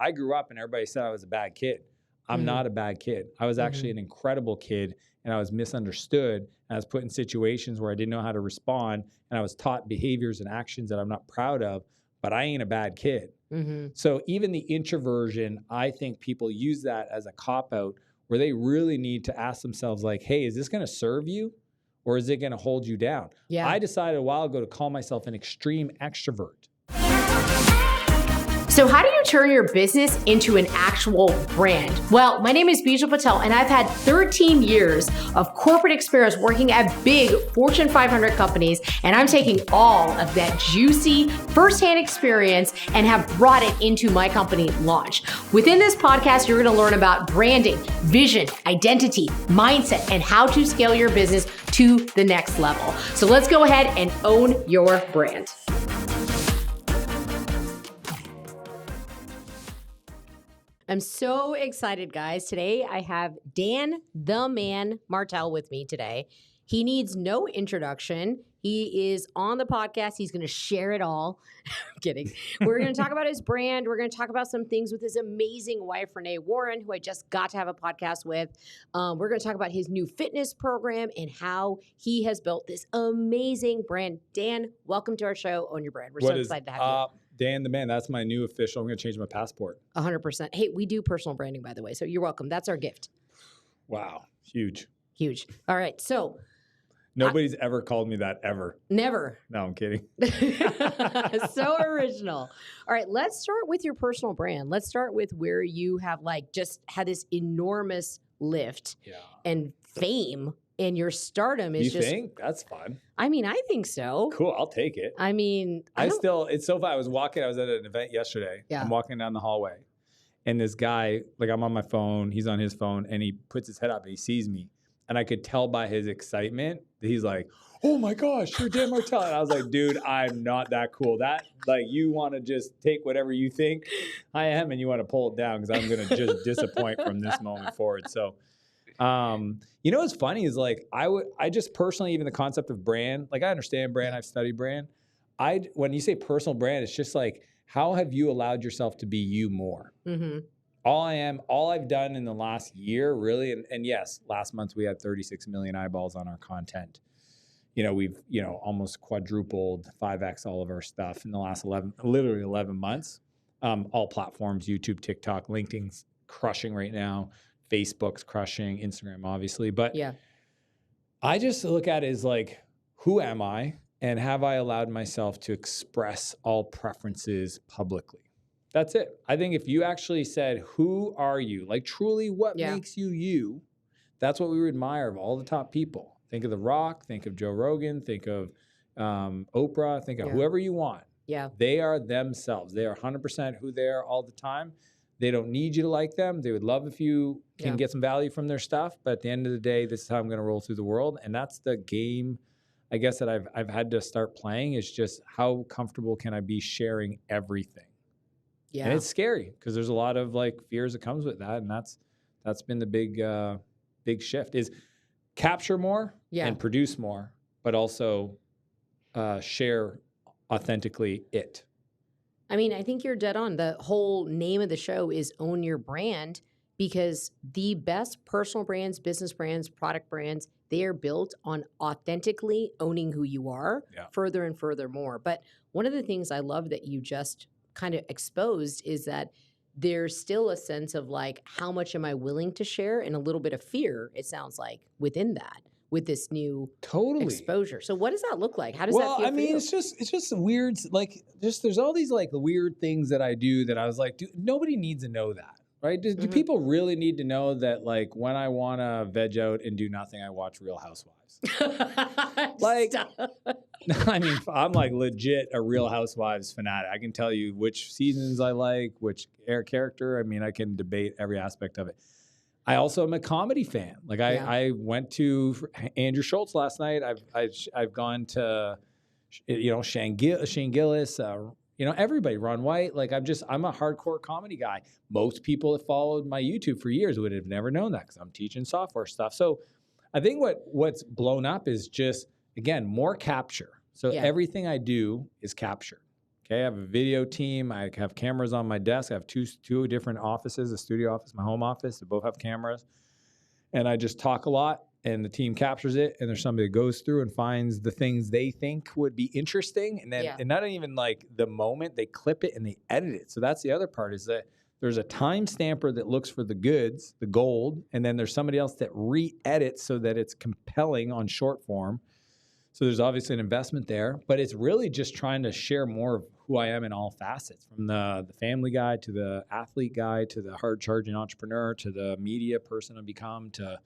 I grew up and everybody said I was a bad kid. I'm not a bad kid. I was actually an incredible kid, and I was misunderstood. And I was put in situations where I didn't know how to respond, and I was taught behaviors and actions that I'm not proud of, but I ain't a bad kid. So even the introversion, I think people use that as a cop-out where they really need to ask themselves like, hey, is this going to serve you or is it going to hold you down? Yeah. I decided a while ago to call myself an extreme extrovert. So how do you turn your business into an actual brand? Well, my name is Bijal Patel, and I've had 13 years of corporate experience working at big Fortune 500 companies, and I'm taking all of that juicy firsthand experience and have brought it into my company Launch. Within this podcast, you're going to learn about branding, vision, identity, mindset, and how to scale your business to the next level. So let's go ahead and own your brand. I'm so excited, guys. Today, I have Dan the Man Martell with me today. He needs no introduction. He is on the podcast. He's going to share it all. I'm kidding. We're going to talk about his brand. We're going to talk about some things with his amazing wife, Renee Warren, who I just got to have a podcast with. We're going to talk about his new fitness program and how he has built this amazing brand. Dan, welcome to our show, Own Your Brand. We're so excited to have you. Dan the Man, that's my new official. I'm going to change my passport. 100%. Hey, we do personal branding, by the way, so you're welcome. That's our gift. Wow. Huge. Huge. All right. So nobody's ever called me that ever. Never. No, I'm kidding. So original. All right. Let's start with your personal brand. Let's start with where you have just had this enormous lift and fame. And your stardom is You think? That's fun. I mean, I think so. Cool. I'll take it. I mean, it's so fun. I was at an event yesterday. Yeah. I'm walking down the hallway and this guy, I'm on my phone, he's on his phone and he puts his head up and he sees me. And I could tell by his excitement that he's like, oh my gosh, you're Dan Martell. And I was like, dude, I'm not that cool. You want to just take whatever you think I am and you want to pull it down because I'm going to just disappoint from this moment forward. So, what's funny is I just personally, even the concept of brand, I understand brand, I've studied brand. When you say personal brand, it's just how have you allowed yourself to be you more? Mm-hmm. All I've done in the last year really, and yes, last month we had 36 million eyeballs on our content. We've, almost quadrupled 5x all of our stuff in the last 11 months. All platforms, YouTube, TikTok, LinkedIn's crushing right now. Facebook's crushing, Instagram, obviously. But I just look at it as who am I? And have I allowed myself to express all preferences publicly? That's it. I think if you actually said, who are you? Truly what makes you you? That's what we would admire of all the top people. Think of The Rock, think of Joe Rogan, think of Oprah, think of whoever you want. Yeah. They are themselves. They are 100% who they are all the time. They don't need you to like them. They would love if you can get some value from their stuff. But at the end of the day, this is how I'm going to roll through the world. And that's the game, I guess, that I've had to start playing is just how comfortable can I be sharing everything? Yeah. And it's scary because there's a lot of fears that comes with that. And that's been the big shift is capture more and produce more, but also share authentically it. I mean, I think you're dead on. The whole name of the show is Own Your Brand because the best personal brands, business brands, product brands, they are built on authentically owning who you are further and further more. But one of the things I love that you just kind of exposed is that there's still a sense of how much am I willing to share and a little bit of fear, it sounds like, within that. With this new exposure. So what does that look like? How does that feel for you? It's just weird. There's all these weird things that I do that I was dude, nobody needs to know that, right? Do people really need to know that when I want to veg out and do nothing, I watch Real Housewives? I mean, I'm legit a Real Housewives fanatic. I can tell you which seasons I like, which character. I mean, I can debate every aspect of it. I also am a comedy fan. I went to Andrew Schultz last night. I've gone to, Shane Gillis, everybody, Ron White. I'm a hardcore comedy guy. Most people that followed my YouTube for years would have never known that because I'm teaching software stuff. So I think what's blown up is just, again, more capture. So everything I do is captured. Okay, I have a video team. I have cameras on my desk. I have two different offices, a studio office, my home office. They both have cameras. And I just talk a lot, and the team captures it. And there's somebody that goes through and finds the things they think would be interesting. And then, and not even like the moment, they clip it and they edit it. So that's the other part, is that there's a time stamper that looks for the goods, the gold, and then there's somebody else that re-edits so that it's compelling on short form. So there's obviously an investment there, but it's really just trying to share more of who I am in all facets, from the family guy to the athlete guy to the hard charging entrepreneur to the media person I've become to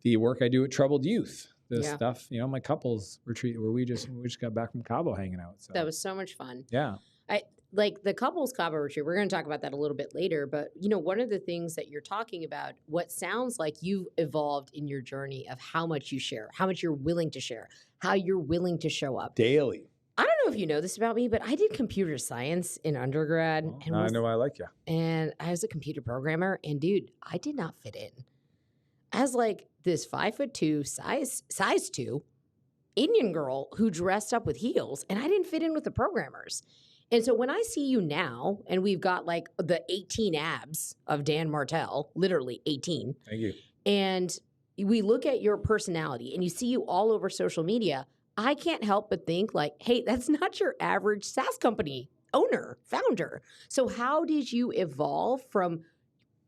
the work I do with troubled youth. The stuff, you know, my couples retreat where we just got back from Cabo hanging out. So that was so much fun. Yeah. I like the couples Cabo retreat. We're going to talk about that a little bit later, but you know, one of the things that you're talking about, what sounds like you've evolved in your journey of how much you share, how much you're willing to share, how you're willing to show up daily. I don't know if you know this about me, but I did computer science in undergrad. And I know I like you. And I was a computer programmer, and dude, I did not fit in. As like this 5'2", size 2 Indian girl who dressed up with heels, and I didn't fit in with the programmers. And so when I see you now, and we've got like the 18 abs of Dan Martell, literally 18. Thank you. And we look at your personality, and you see you all over social media, I can't help but think like, hey, that's not your average SaaS company owner, founder. So how did you evolve from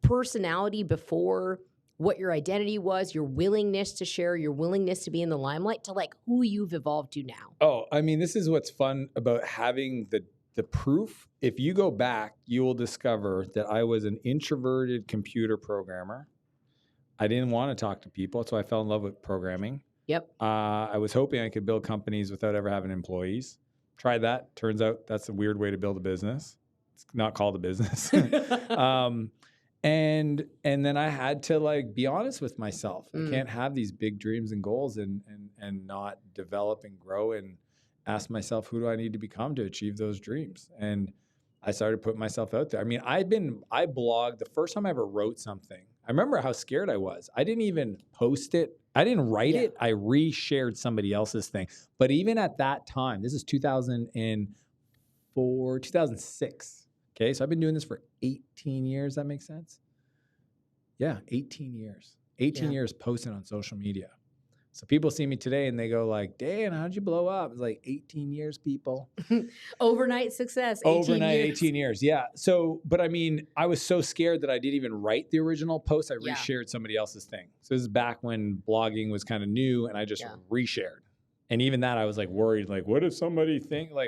personality before, what your identity was, your willingness to share, your willingness to be in the limelight, to like who you've evolved to now? Oh, I mean, this is what's fun about having the proof. If you go back, you will discover that I was an introverted computer programmer. I didn't want to talk to people, so I fell in love with programming. Yep. I was hoping I could build companies without ever having employees. Tried that. Turns out that's a weird way to build a business. It's not called a business. And then I had to like be honest with myself. I can't have these big dreams and goals and not develop and grow and ask myself, who do I need to become to achieve those dreams? And I started putting myself out there. I mean, I blogged the first time I ever wrote something. I remember how scared I was. I didn't even post it. I didn't write it. I reshared somebody else's thing. But even at that time, this is 2004, 2006. Okay, so I've been doing this for 18 years. That makes sense? Yeah, 18 years. 18 years posting on social media. So people see me today and they go like, Dan, how'd you blow up? It's like 18 years, people. Overnight success. 18 years. Yeah. So, but I mean, I was so scared that I didn't even write the original post. I reshared somebody else's thing. So this is back when blogging was kind of new, and I just reshared. And even that, I was like worried, like, what if somebody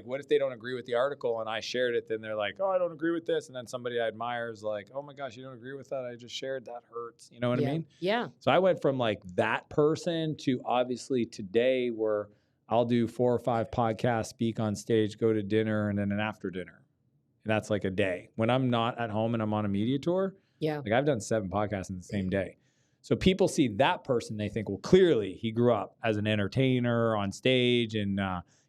what if they don't agree with the article and I shared it? Then they're like, oh, I don't agree with this. And then somebody I admire is like, oh my gosh, you don't agree with that? I just shared, that hurts. You know what I mean? Yeah. So I went from like that person to obviously today where I'll do 4 or 5 podcasts, speak on stage, go to dinner, and then an after dinner. And that's like a day. When I'm not at home and I'm on a media tour, like I've done 7 podcasts in the same day. So people see that person, they think, well, clearly he grew up as an entertainer on stage and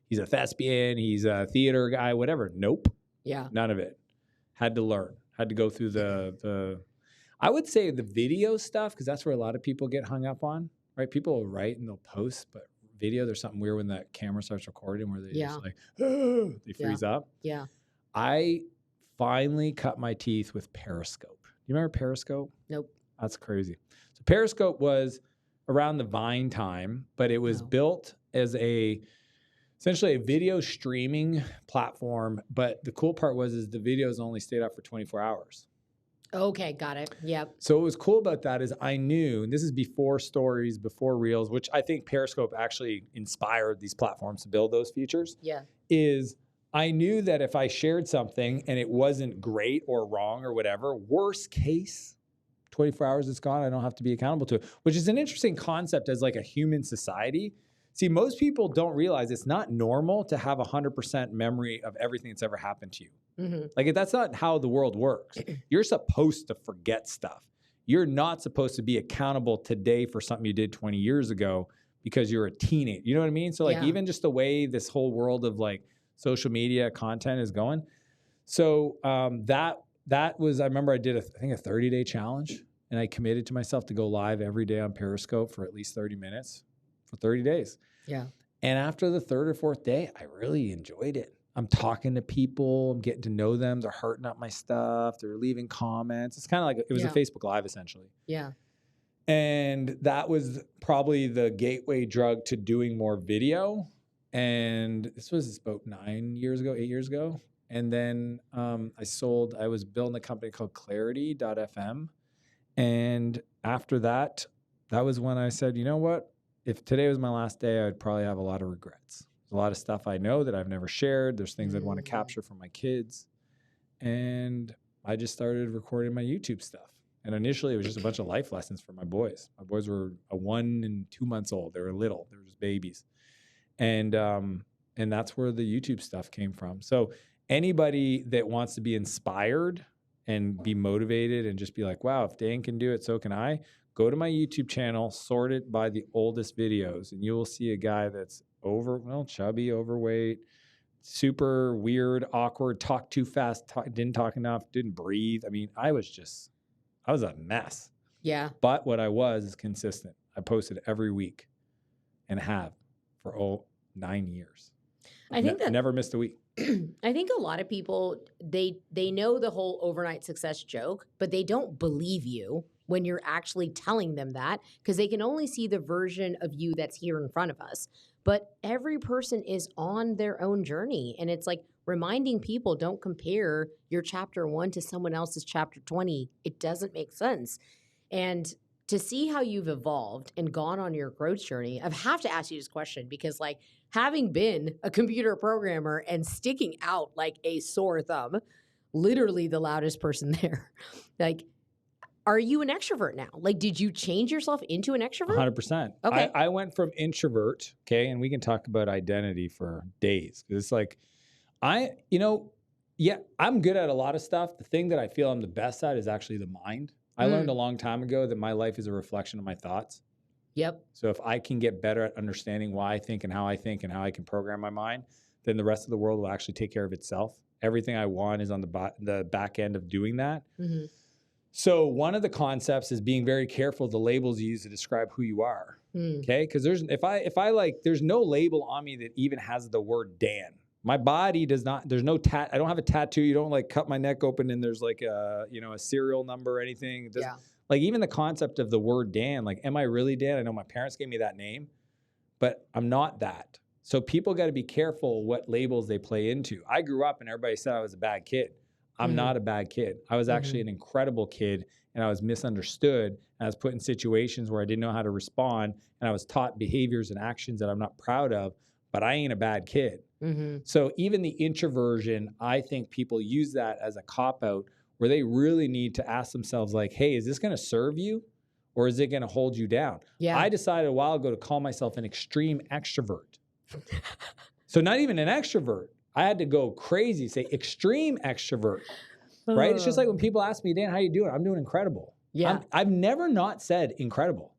he's a thespian, he's a theater guy, whatever. Nope. Yeah. None of it. Had to learn. Had to go through the I would say the video stuff, because that's where a lot of people get hung up on, right? People will write and they'll post, but video, there's something weird when that camera starts recording where they just like, oh, they freeze up. Yeah. I finally cut my teeth with Periscope. You remember Periscope? Nope. That's crazy. So Periscope was around the Vine time, but it was built as essentially a video streaming platform. But the cool part was the videos only stayed up for 24 hours. Okay, got it. Yep. So what was cool about that is I knew, and this is before stories, before reels, which I think Periscope actually inspired these platforms to build those features. Yeah. Is I knew that if I shared something and it wasn't great or wrong or whatever, worst case, 24 hours it's gone, I don't have to be accountable to it, which is an interesting concept as like a human society. See, most people don't realize it's not normal to have 100% memory of everything that's ever happened to you. Mm-hmm. Like that's not how the world works. You're supposed to forget stuff. You're not supposed to be accountable today for something you did 20 years ago because you're a teenager. You know what I mean? So like even just the way this whole world of like social media content is going. So that was, I remember I did I think a 30-day challenge, and I committed to myself to go live every day on Periscope for at least 30 minutes for 30 days. Yeah. And after the 3rd or 4th day, I really enjoyed it. I'm talking to people, I'm getting to know them, they're hearting up my stuff, they're leaving comments. It's kind of like it was a Facebook Live essentially. Yeah. And that was probably the gateway drug to doing more video. And this was about 8 years ago. And then I was building a company called Clarity.fm. And after that, that was when I said, you know what? If today was my last day, I'd probably have a lot of regrets. There's a lot of stuff I know that I've never shared. There's things I'd want to capture for my kids. And I just started recording my YouTube stuff. And initially, it was just a bunch of life lessons for my boys. My boys were 1 and 2 months old. They were little. They were just babies. And that's where the YouTube stuff came from. So anybody that wants to be inspired and be motivated and just be like, wow, if Dan can do it, so can I. Go to my YouTube channel, sort it by the oldest videos, and you will see a guy that's chubby, overweight, super weird, awkward, talked too fast, didn't talk enough, didn't breathe. I mean, I was a mess. Yeah. But what I was is consistent. I posted every week and have for 9 years. I think that never missed a week. I think a lot of people, they know the whole overnight success joke, but they don't believe you when you're actually telling them that, because they can only see the version of you that's here in front of us. But every person is on their own journey. And it's like reminding people, don't compare your chapter 1 to someone else's chapter 20. It doesn't make sense. And to see how you've evolved and gone on your growth journey, I have to ask you this question because, like, having been a computer programmer and sticking out like a sore thumb, literally the loudest person there, like, are you an extrovert now? Like, did you change yourself into an extrovert? 100%. Okay. I went from introvert, okay, and we can talk about identity for days. It's like, I'm good at a lot of stuff. The thing that I feel I'm the best at is actually the mind. I learned a long time ago that my life is a reflection of my thoughts. Yep. So if I can get better at understanding why I think and how I can program my mind, then the rest of the world will actually take care of itself. Everything I want is on the back end of doing that. Mm-hmm. So one of the concepts is being very careful of the labels you use to describe who you are. Okay? Because there's no label on me that even has the word Dan. My body does not, there's no I don't have a tattoo. You don't like cut my neck open and there's like a serial number or anything. Yeah. Like even the concept of the word Dan, like, am I really Dan? I know my parents gave me that name, but I'm not that. So people got to be careful what labels they play into. I grew up and everybody said I was a bad kid. I'm not a bad kid. I was actually an incredible kid and I was misunderstood. And I was put in situations where I didn't know how to respond. And I was taught behaviors and actions that I'm not proud of, but I ain't a bad kid. Mm-hmm. So even the introversion, I think people use that as a cop-out where they really need to ask themselves like, hey, is this going to serve you or is it going to hold you down? Yeah. I decided a while ago to call myself an extreme extrovert. So not even an extrovert. I had to go crazy, say extreme extrovert, right? It's just like when people ask me, Dan, how you doing? I'm doing incredible. Yeah. I've never not said incredible.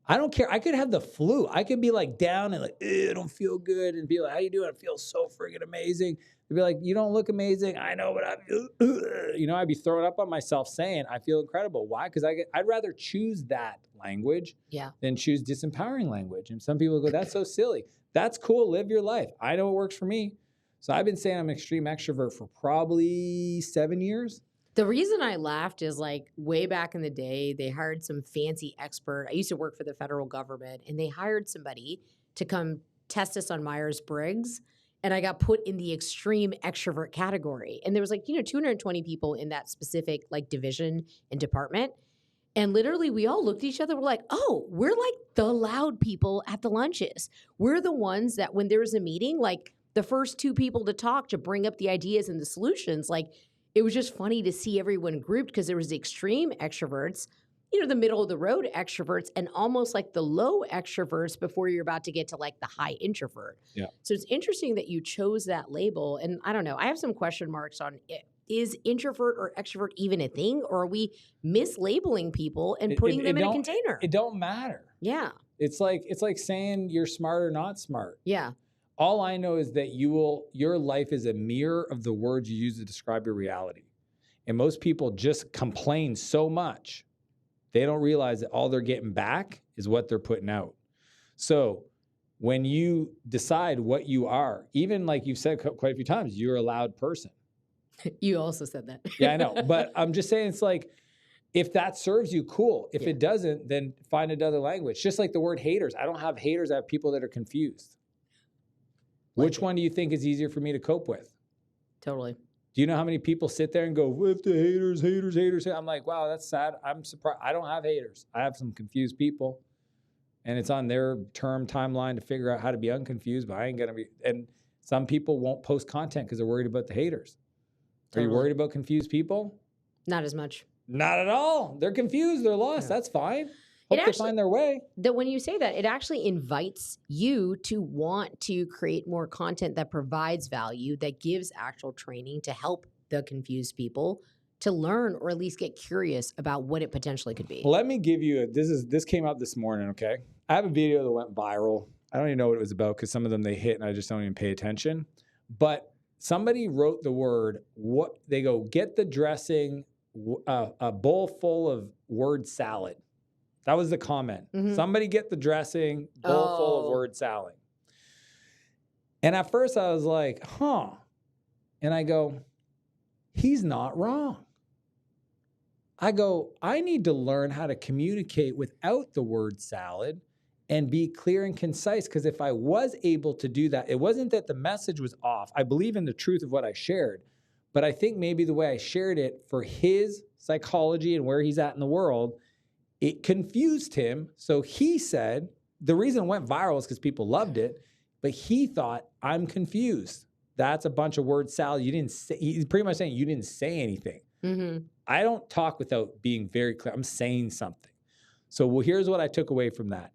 I don't care. I could have the flu. I could be like down and like, I don't feel good and be like, how you doing? I feel so friggin' amazing. They'd be like, you don't look amazing. I know, but I feel, I'd be throwing up on myself saying I feel incredible. Why? Because I'd rather choose that language than choose disempowering language. And some people go, that's so silly. That's cool. Live your life. I know what works for me. So I've been saying I'm an extreme extrovert for probably 7 years. The reason I laughed is like way back in the day, they hired some fancy expert. I used to work for the federal government and they hired somebody to come test us on Myers-Briggs. And I got put in the extreme extrovert category. And there was like, 220 people in that specific like division and department. And literally we all looked at each other. We're like, oh, we're like the loud people at the lunches. We're the ones that when there was a meeting, like the first 2 people to talk to bring up the ideas and the solutions, like it was just funny to see everyone grouped because there was the extreme extroverts, the middle of the road extroverts, and almost like the low extroverts before you're about to get to like the high introvert. Yeah. So it's interesting that you chose that label. And I don't know, I have some question marks on it. Is introvert or extrovert even a thing? Or are we mislabeling people and putting them in a container? It don't matter. Yeah. It's like saying you're smart or not smart. Yeah. All I know is that your life is a mirror of the words you use to describe your reality. And most people just complain so much, they don't realize that all they're getting back is what they're putting out. So when you decide what you are, even like you've said quite a few times, you're a loud person. You also said that. Yeah, I know. But I'm just saying, it's like, if that serves you, cool. If it doesn't, then find another language. Just like the word haters. I don't have haters. I have people that are confused. Which one do you think is easier for me to cope with? Totally. Do you know how many people sit there and go, with the haters, haters, haters? I'm like, wow, that's sad. I'm surprised. I don't have haters. I have some confused people. And it's on their term timeline to figure out how to be unconfused, but I ain't going to be. And some people won't post content because they're worried about the haters. Totally. Are you worried about confused people? Not as much. Not at all. They're confused. They're lost. That's fine. Hope they find their way. When you say that, it actually invites you to want to create more content that provides value, that gives actual training to help the confused people to learn or at least get curious about what it potentially could be. Let me give you this came out this morning, okay? I have a video that went viral. I don't even know what it was about because some of them they hit and I just don't even pay attention. But somebody wrote the word, they go, get the dressing, a bowl full of word salad. That was the comment. Mm-hmm. Somebody get the dressing, bowl full of word salad. And at first I was like, huh. And I go, he's not wrong. I go, I need to learn how to communicate without the word salad and be clear and concise. Because if I was able to do that, it wasn't that the message was off. I believe in the truth of what I shared. But I think maybe the way I shared it for his psychology and where he's at in the world, it confused him. So he said, the reason it went viral is because people loved it. But he thought, I'm confused. That's a bunch of word salad. You didn't say, he's pretty much saying you didn't say anything. Mm-hmm. I don't talk without being very clear. I'm saying something. So here's what I took away from that.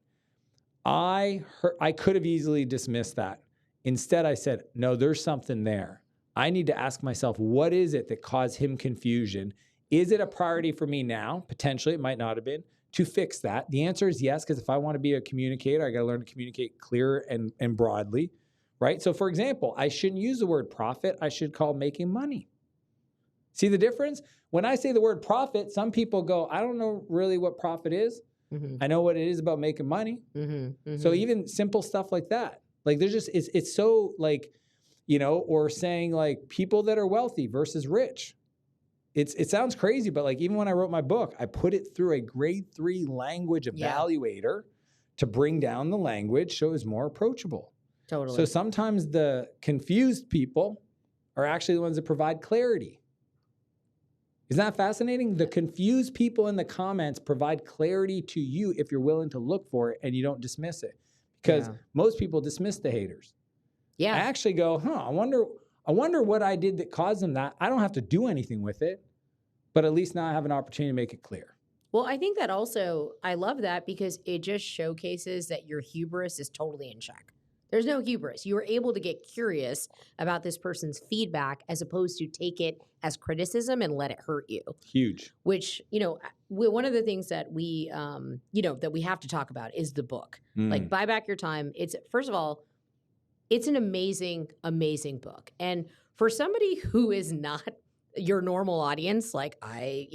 I could have easily dismissed that. Instead, I said, no, there's something there. I need to ask myself, what is it that caused him confusion? Is it a priority for me now? Potentially, it might not have been, to fix that. The answer is yes, because if I want to be a communicator, I got to learn to communicate clear and broadly, right? So for example, I shouldn't use the word profit. I should call making money. See the difference? When I say the word profit, some people go, I don't know really what profit is. Mm-hmm. I know what it is about making money. Mm-hmm. Mm-hmm. So even simple stuff like that. Like there's just, it's so like, you know, or saying like people that are wealthy versus rich. It sounds crazy, but like even when I wrote my book, I put it through a grade 3 language evaluator to bring down the language so it was more approachable. Totally. So sometimes the confused people are actually the ones that provide clarity. Isn't that fascinating? The confused people in the comments provide clarity to you if you're willing to look for it and you don't dismiss it. Because most people dismiss the haters. Yeah. I actually go, I wonder what I did that caused them that. I don't have to do anything with it, but at least now I have an opportunity to make it clear. Well, I think that also, I love that because it just showcases that your hubris is totally in check. There's no hubris. You were able to get curious about this person's feedback as opposed to take it as criticism and let it hurt you. Huge. Which, you know, one of the things that we, that we have to talk about is the book. Like, Buy Back Your Time. It's, first of all, it's an amazing, amazing book. And for somebody who is not your normal audience, like I,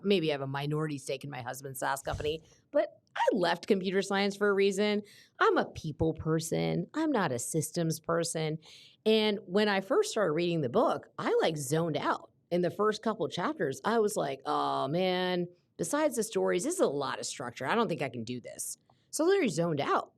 maybe have a minority stake in my husband's SaaS company, but I left computer science for a reason. I'm a people person. I'm not a systems person. And when I first started reading the book, I like zoned out. In the first couple of chapters, I was like, oh man, besides the stories, this is a lot of structure. I don't think I can do this. So I literally zoned out.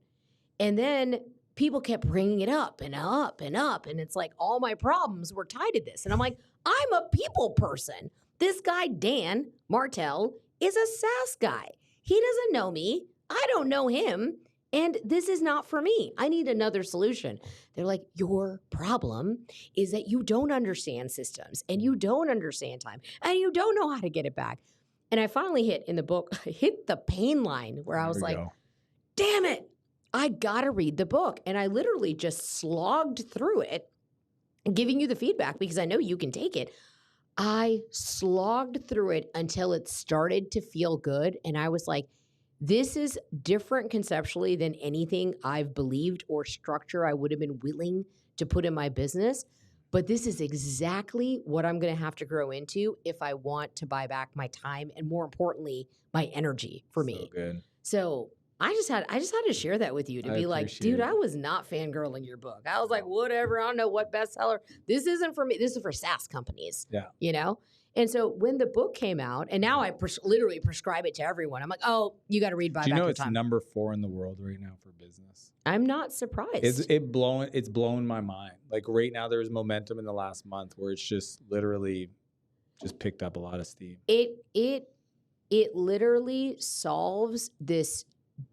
And then people kept bringing it up and up and up. And it's like all my problems were tied to this. And I'm like, I'm a people person. This guy, Dan Martell, is a SaaS guy. He doesn't know me. I don't know him. And this is not for me. I need another solution. They're like, your problem is that you don't understand systems and you don't understand time and you don't know how to get it back. And I finally hit the pain line where I was like, damn it, I got to read the book. And I literally just slogged through it, giving you the feedback because I know you can take it. I slogged through it until it started to feel good. And I was like, this is different conceptually than anything I've believed or structure I would have been willing to put in my business. But this is exactly what I'm going to have to grow into if I want to buy back my time and, more importantly, my energy for me. Good. So I just had to share that with you to I be like, appreciate dude, it. I was not fangirling your book. I was like, whatever. I don't know what bestseller. This isn't for me. This is for SaaS companies. Yeah. You know? And so when the book came out, and now I literally prescribe it to everyone. I'm like, oh, you got to read Buy Do you Back know Your it's Time. number 4 in the world right now for business? I'm not surprised. It's blown my mind. Like right now, there's momentum in the last month where it's just literally just picked up a lot of steam. It literally solves this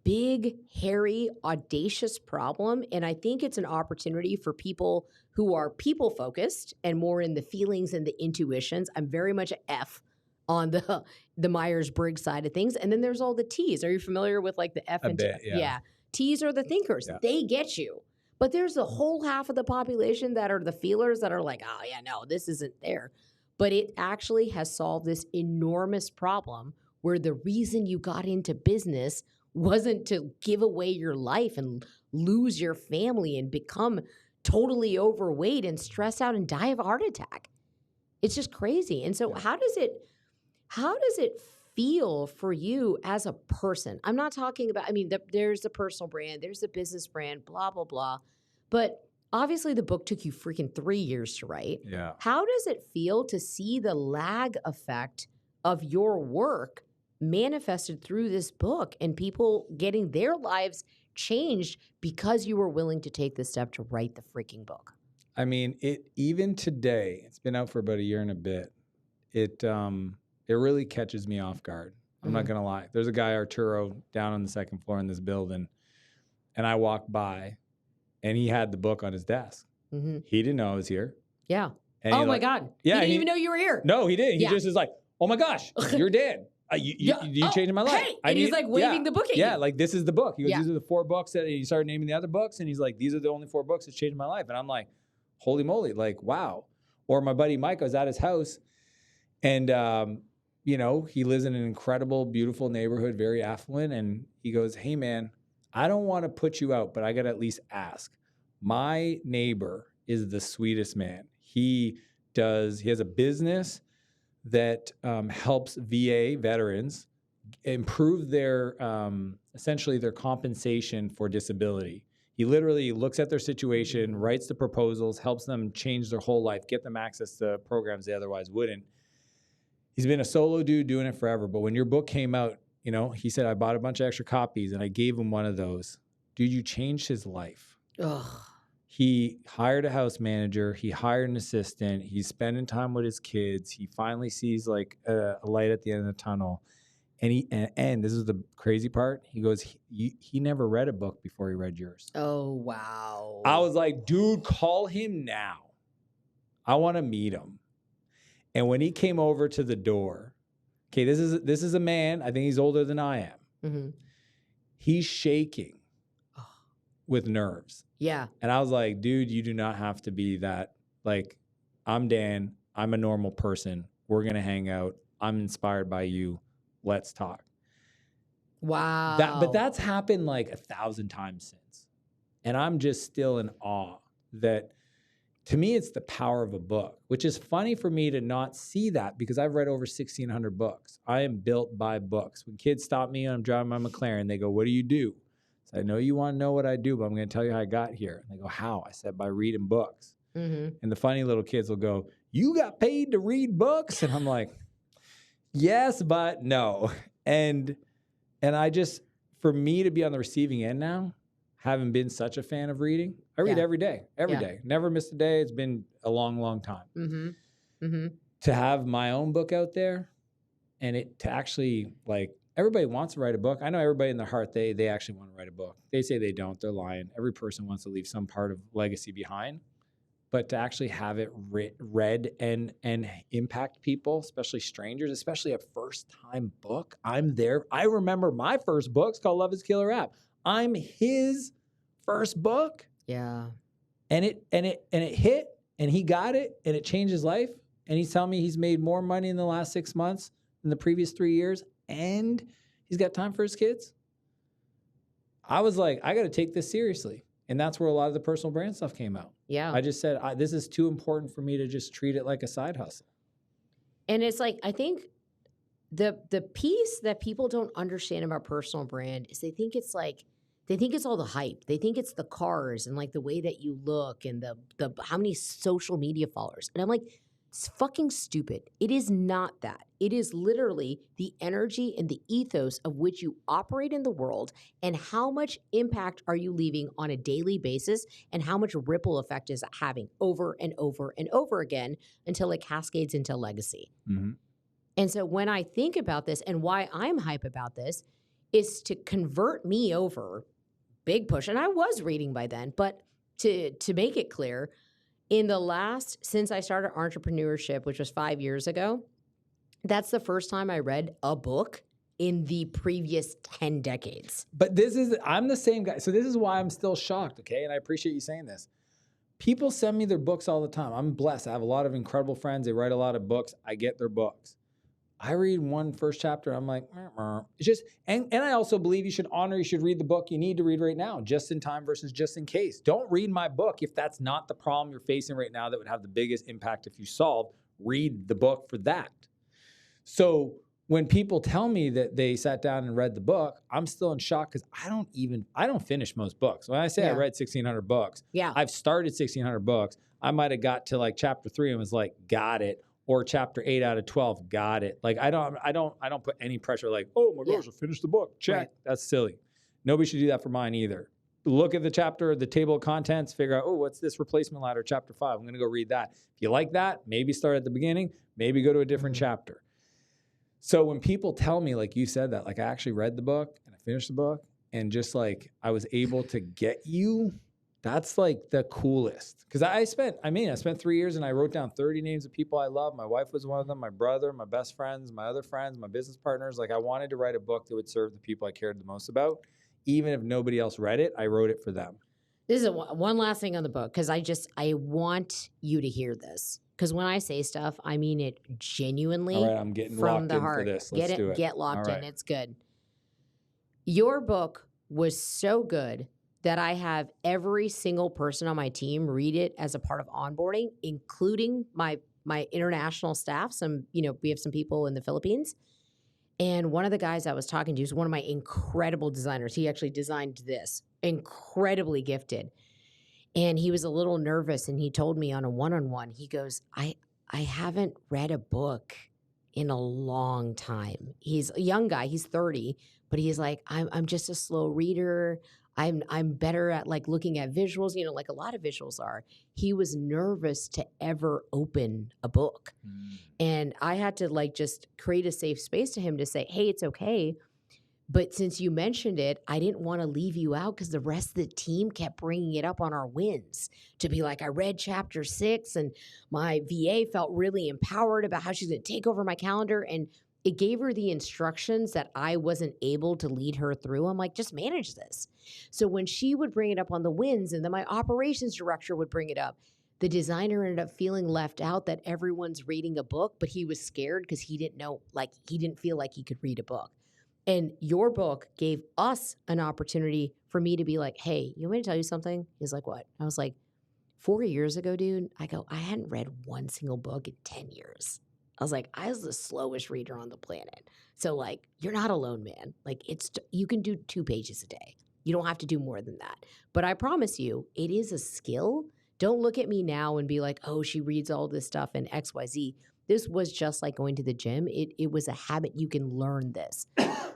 big, hairy, audacious problem. And I think it's an opportunity for people who are people focused and more in the feelings and the intuitions. I'm very much a F on the Myers-Briggs side of things. And then there's all the T's. Are you familiar with like the F A and bit, T? yeah. T's are the thinkers. Yeah. They get you. But there's the whole half of the population that are the feelers that are like, oh yeah, no, this isn't there. But it actually has solved this enormous problem where the reason you got into business wasn't to give away your life and lose your family and become totally overweight and stress out and die of a heart attack. It's just crazy. And so how does it feel for you as a person? I'm not talking about, there's the personal brand, there's the business brand, blah, blah, blah. But obviously the book took you freaking 3 years to write. Yeah. How does it feel to see the lag effect of your work manifested through this book and people getting their lives changed because you were willing to take the step to write the freaking book? I mean, even today, it's been out for about a year and a bit. It really catches me off guard. I'm not gonna lie. There's a guy, Arturo, down on the second floor in this building, and I walked by, and he had the book on his desk. Mm-hmm. He didn't know I was here. Yeah. And Oh my God. Yeah, he didn't even know you were here. No, he didn't. He Yeah. just is like, oh my gosh, you're Dan. You changed my life. Hey! And he's like waving the book at you. Yeah, like this is the book. He goes, Yeah. these are the 4 books that he started naming the other books. And he's like, these are the only 4 books that changed my life. And I'm like, holy moly, like, wow. Or my buddy Mike, I was at his house and, he lives in an incredible, beautiful neighborhood, very affluent. And he goes, hey man, I don't want to put you out, but I got to at least ask. My neighbor is the sweetest man. He has a business that helps VA veterans improve their essentially their compensation for disability. He literally looks at their situation, writes the proposals, helps them change their whole life, get them access to programs they otherwise wouldn't. He's been a solo dude doing it forever. But when your book came out, he said, I bought a bunch of extra copies and I gave him one of those. Dude, you changed his life. Ugh. He hired a house manager. He hired an assistant. He's spending time with his kids. He finally sees like a light at the end of the tunnel. And this is the crazy part. He goes, he never read a book before he read yours. Oh, wow. I was like, dude, call him now. I want to meet him. And when he came over to the door, okay, this is a man. I think he's older than I am. Mm-hmm. He's shaking with nerves. Yeah. And I was like, dude, you do not have to be that. Like, I'm Dan. I'm a normal person. We're going to hang out. I'm inspired by you. Let's talk. Wow. But that's happened like 1,000 times since. And I'm just still in awe that, to me, it's the power of a book, which is funny for me to not see that because I've read over 1,600 books. I am built by books. When kids stop me and I'm driving my McLaren, they go, what do you do? I know you want to know what I do, but I'm going to tell you how I got here. And they go, how? I said, by reading books. Mm-hmm. And the funny little kids will go, you got paid to read books? And I'm like, yes, but no. And I just, for me to be on the receiving end now, having been such a fan of reading, I read every day, day. Never missed a day. It's been a long, long time. Mm-hmm. Mm-hmm. To have my own book out there and it to actually like, everybody wants to write a book. I know everybody in their heart, they actually want to write a book. They say they don't. They're lying. Every person wants to leave some part of legacy behind. But to actually have it read and impact people, especially strangers, especially a first-time book, I'm there. I remember my first book. It's called Love is Killer App. I'm his first book. Yeah. And it hit, and he got it, and it changed his life. And he's telling me he's made more money in the last 6 months than the previous 3 years. And he's got time for his kids. I was like, I got to take this seriously. And that's where a lot of the personal brand stuff came out. Yeah. I just said, this is too important for me to just treat it like a side hustle. And it's like, I think the piece that people don't understand about personal brand is they think it's all the hype. They think it's the cars and like the way that you look and the how many social media followers. And I'm like, it's fucking stupid. It is not that. It is literally the energy and the ethos of which you operate in the world and how much impact are you leaving on a daily basis and how much ripple effect is it having over and over and over again until it cascades into legacy. Mm-hmm. And so when I think about this and why I'm hype about this is to convert me over, big push. And I was reading by then, but to make it clear, since I started entrepreneurship, which was 5 years ago, that's the first time I read a book in the previous 10 decades. But I'm the same guy. So this is why I'm still shocked, okay? And I appreciate you saying this. People send me their books all the time. I'm blessed. I have a lot of incredible friends. They write a lot of books. I get their books. I read one first chapter. I'm like, it's just, and I also believe you should read the book you need to read right now, just in time versus just in case. Don't read my book if that's not the problem you're facing right now that would have the biggest impact if you solved. Read the book for that. So when people tell me that they sat down and read the book, I'm still in shock because I don't finish most books. When I say I read 1,600 books, I've started 1,600 books. I might have got to like chapter 3 and was like, got it. Or chapter 8 out of 12, got it. Like I don't put any pressure like, oh my gosh, I finished the book. Check. Right. That's silly. Nobody should do that for mine either. Look at the chapter, the table of contents, figure out, oh, what's this replacement ladder, chapter 5? I'm gonna go read that. If you like that, maybe start at the beginning, maybe go to a different chapter. So when people tell me, like you said that, like I actually read the book and I finished the book and just like I was able to get you, that's like the coolest. Because I spent 3 years and I wrote down 30 names of people I love. My wife was one of them, my brother, my best friends, my other friends, my business partners. Like I wanted to write a book that would serve the people I cared the most about. Even if nobody else read it, I wrote it for them. This is one last thing on the book, because I want you to hear this. Because when I say stuff, I mean it genuinely. All right, I'm getting from locked the in heart. for this. Let's do it. Get locked All right. in. It's good. Your book was so good that I have every single person on my team read it as a part of onboarding, including my international staff. We have some people in the Philippines. And one of the guys I was talking to is one of my incredible designers. He actually designed this, incredibly gifted. And he was a little nervous and he told me on a one-on-one, he goes, I haven't read a book in a long time. He's a young guy, he's 30, but he's like, I'm just a slow reader. I'm better at like looking at visuals, like a lot of visuals are. He was nervous to ever open a book. And I had to like just create a safe space to him to say, hey, it's okay. But since you mentioned it, I didn't want to leave you out because the rest of the team kept bringing it up on our wins to be like, I read chapter 6 and my VA felt really empowered about how she's going to take over my calendar. And it gave her the instructions that I wasn't able to lead her through. I'm like, just manage this. So when she would bring it up on the wins and then my operations director would bring it up, the designer ended up feeling left out that everyone's reading a book, but he was scared because he didn't feel like he could read a book. And your book gave us an opportunity for me to be like, hey, you want me to tell you something? He's like, what? I was like, 4 years ago, dude, I hadn't read one single book in 10 years. I was like, I was the slowest reader on the planet. So like, you're not alone, man. Like you can do 2 pages a day. You don't have to do more than that. But I promise you, it is a skill. Don't look at me now and be like, oh, she reads all this stuff in XYZ. This was just like going to the gym. It was a habit. You can learn this.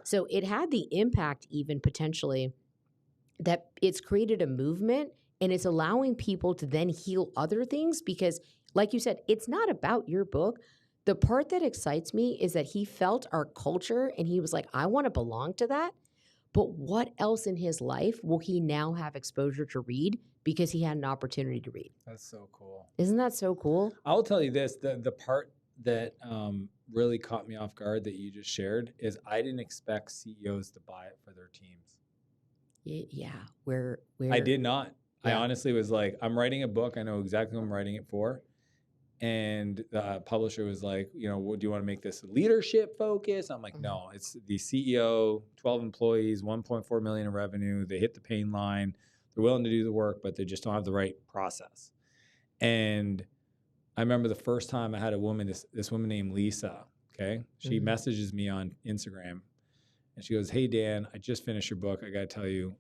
So it had the impact even potentially that it's created a movement and it's allowing people to then heal other things because like you said, it's not about your book. The part that excites me is that he felt our culture and he was like, I want to belong to that. But what else in his life will he now have exposure to read because he had an opportunity to read? That's so cool. Isn't that so cool? I'll tell you this, the part that really caught me off guard that you just shared is I didn't expect CEOs to buy it for their teams. Yeah. Where I did not. Yeah. I honestly was like, I'm writing a book. I know exactly what I'm writing it for. And the publisher was like, do you want to make this leadership focus? I'm like, no, it's the CEO, 12 employees, 1.4 million in revenue. They hit the pain line. They're willing to do the work, but they just don't have the right process. And I remember the first time I had a woman, this woman named Lisa. Okay. She messages me on Instagram and she goes, "Hey, Dan, I just finished your book. I got to tell you,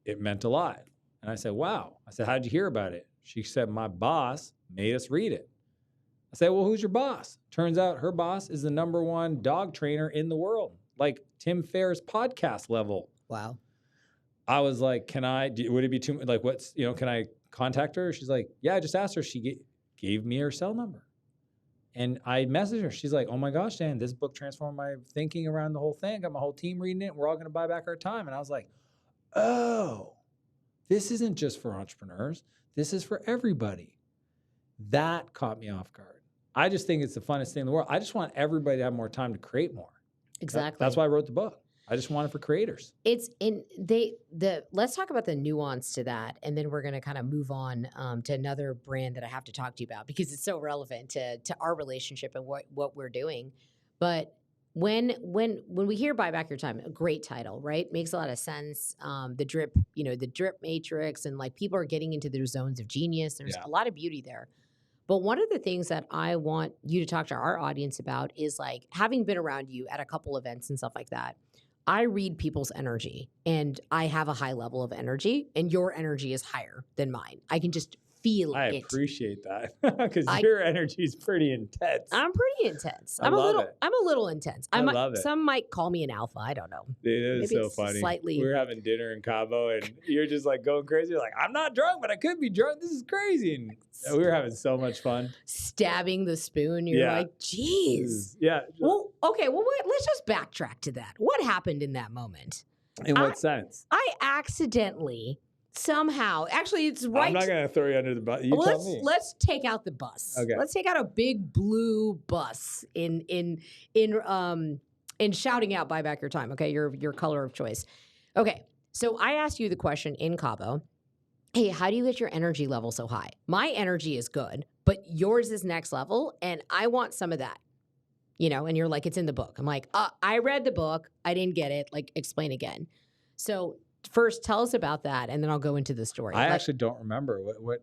it meant a lot." And I said, "Wow." I said, "How'd you hear about it?" She said, "My boss made us read it." I said, "Well, who's your boss?" Turns out her boss is the #1 dog trainer in the world, like Tim Ferriss podcast level. Wow. I was like, would it be too, like, can I contact her? She's like, "Yeah, I just asked her." She gave me her cell number. And I messaged her. She's like, "Oh my gosh, Dan, this book transformed my thinking around the whole thing. Got my whole team reading it. We're all going to buy back our time." And I was like, oh, this isn't just for entrepreneurs. This is for everybody. That caught me off guard. I just think it's the funnest thing in the world. I just want everybody to have more time to create more. Exactly. That's why I wrote the book. I just want it for creators. Let's talk about the nuance to that, and then we're going to kind of move on to another brand that I have to talk to you about because it's so relevant to our relationship and what we're doing. But when we hear "Buy Back Your Time," a great title, right? Makes a lot of sense. The drip matrix, and like people are getting into their zones of genius. There's a lot of beauty there. But one of the things that I want you to talk to our audience about is like having been around you at a couple events and stuff like that. I read people's energy and I have a high level of energy and your energy is higher than mine. I can just feel it. I appreciate that because your energy is pretty intense. I'm pretty intense. I'm a little intense. I love it. Some might call me an alpha. I don't know. It is so funny. We were having dinner in Cabo and you're just like going crazy. You're like, "I'm not drunk, but I could be drunk. This is crazy." And we were having so much fun. Stabbing the spoon. You're like, "Geez." Yeah. Well, okay. Well, let's just backtrack to that. What happened in that moment? In what sense? I accidentally somehow, actually, it's right. I'm not going to throw you under the bus. You tell me. Let's take out the bus. Okay. Let's take out a big blue bus in shouting out "Buy Back Your Time." Okay, your color of choice. Okay, so I asked you the question in Cabo. Hey, how do you get your energy level so high? My energy is good, but yours is next level, and I want some of that. And you're like, "It's in the book." I'm like, I read the book. I didn't get it. Like, explain again. So first, tell us about that, and then I'll go into the story. I actually don't remember what.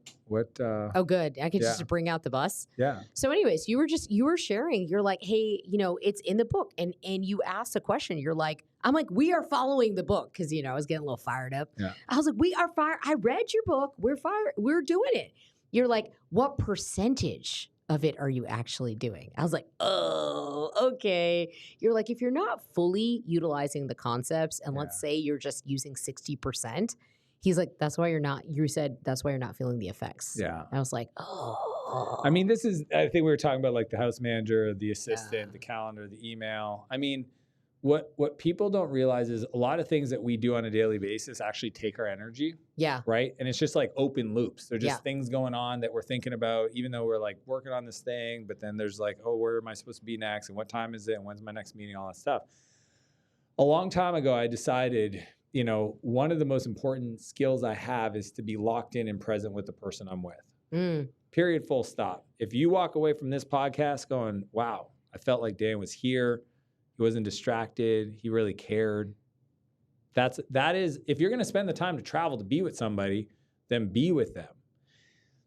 Oh, good. I can just bring out the bus. Yeah. So, anyways, you were sharing. You're like, "Hey, it's in the book," and you asked a question. You're like, I'm like, "We are following the book," because I was getting a little fired up. Yeah. I was like, "We are fired. I read your book. We're fired. We're doing it." You're like, "What percentage of it are you actually doing?" I was like, "Oh, okay." You're like, "If you're not fully utilizing the concepts, and let's say you're just using 60%, he's like, "That's why you're not." You said that's why you're not feeling the effects. Yeah. I was like, "Oh." I mean, I think we were talking about like the house manager, the assistant, the calendar, the email. I mean, what people don't realize is a lot of things that we do on a daily basis actually take our energy. Yeah. Right. And it's just like open loops. They're just things going on that we're thinking about, even though we're like working on this thing. But then there's like, oh, where am I supposed to be next? And what time is it? And when's my next meeting? All that stuff. A long time ago, I decided, one of the most important skills I have is to be locked in and present with the person I'm with. Period. Full stop. If you walk away from this podcast going, "Wow, I felt like Dan was here. He wasn't distracted. He really cared." That is, if you're going to spend the time to travel to be with somebody, then be with them.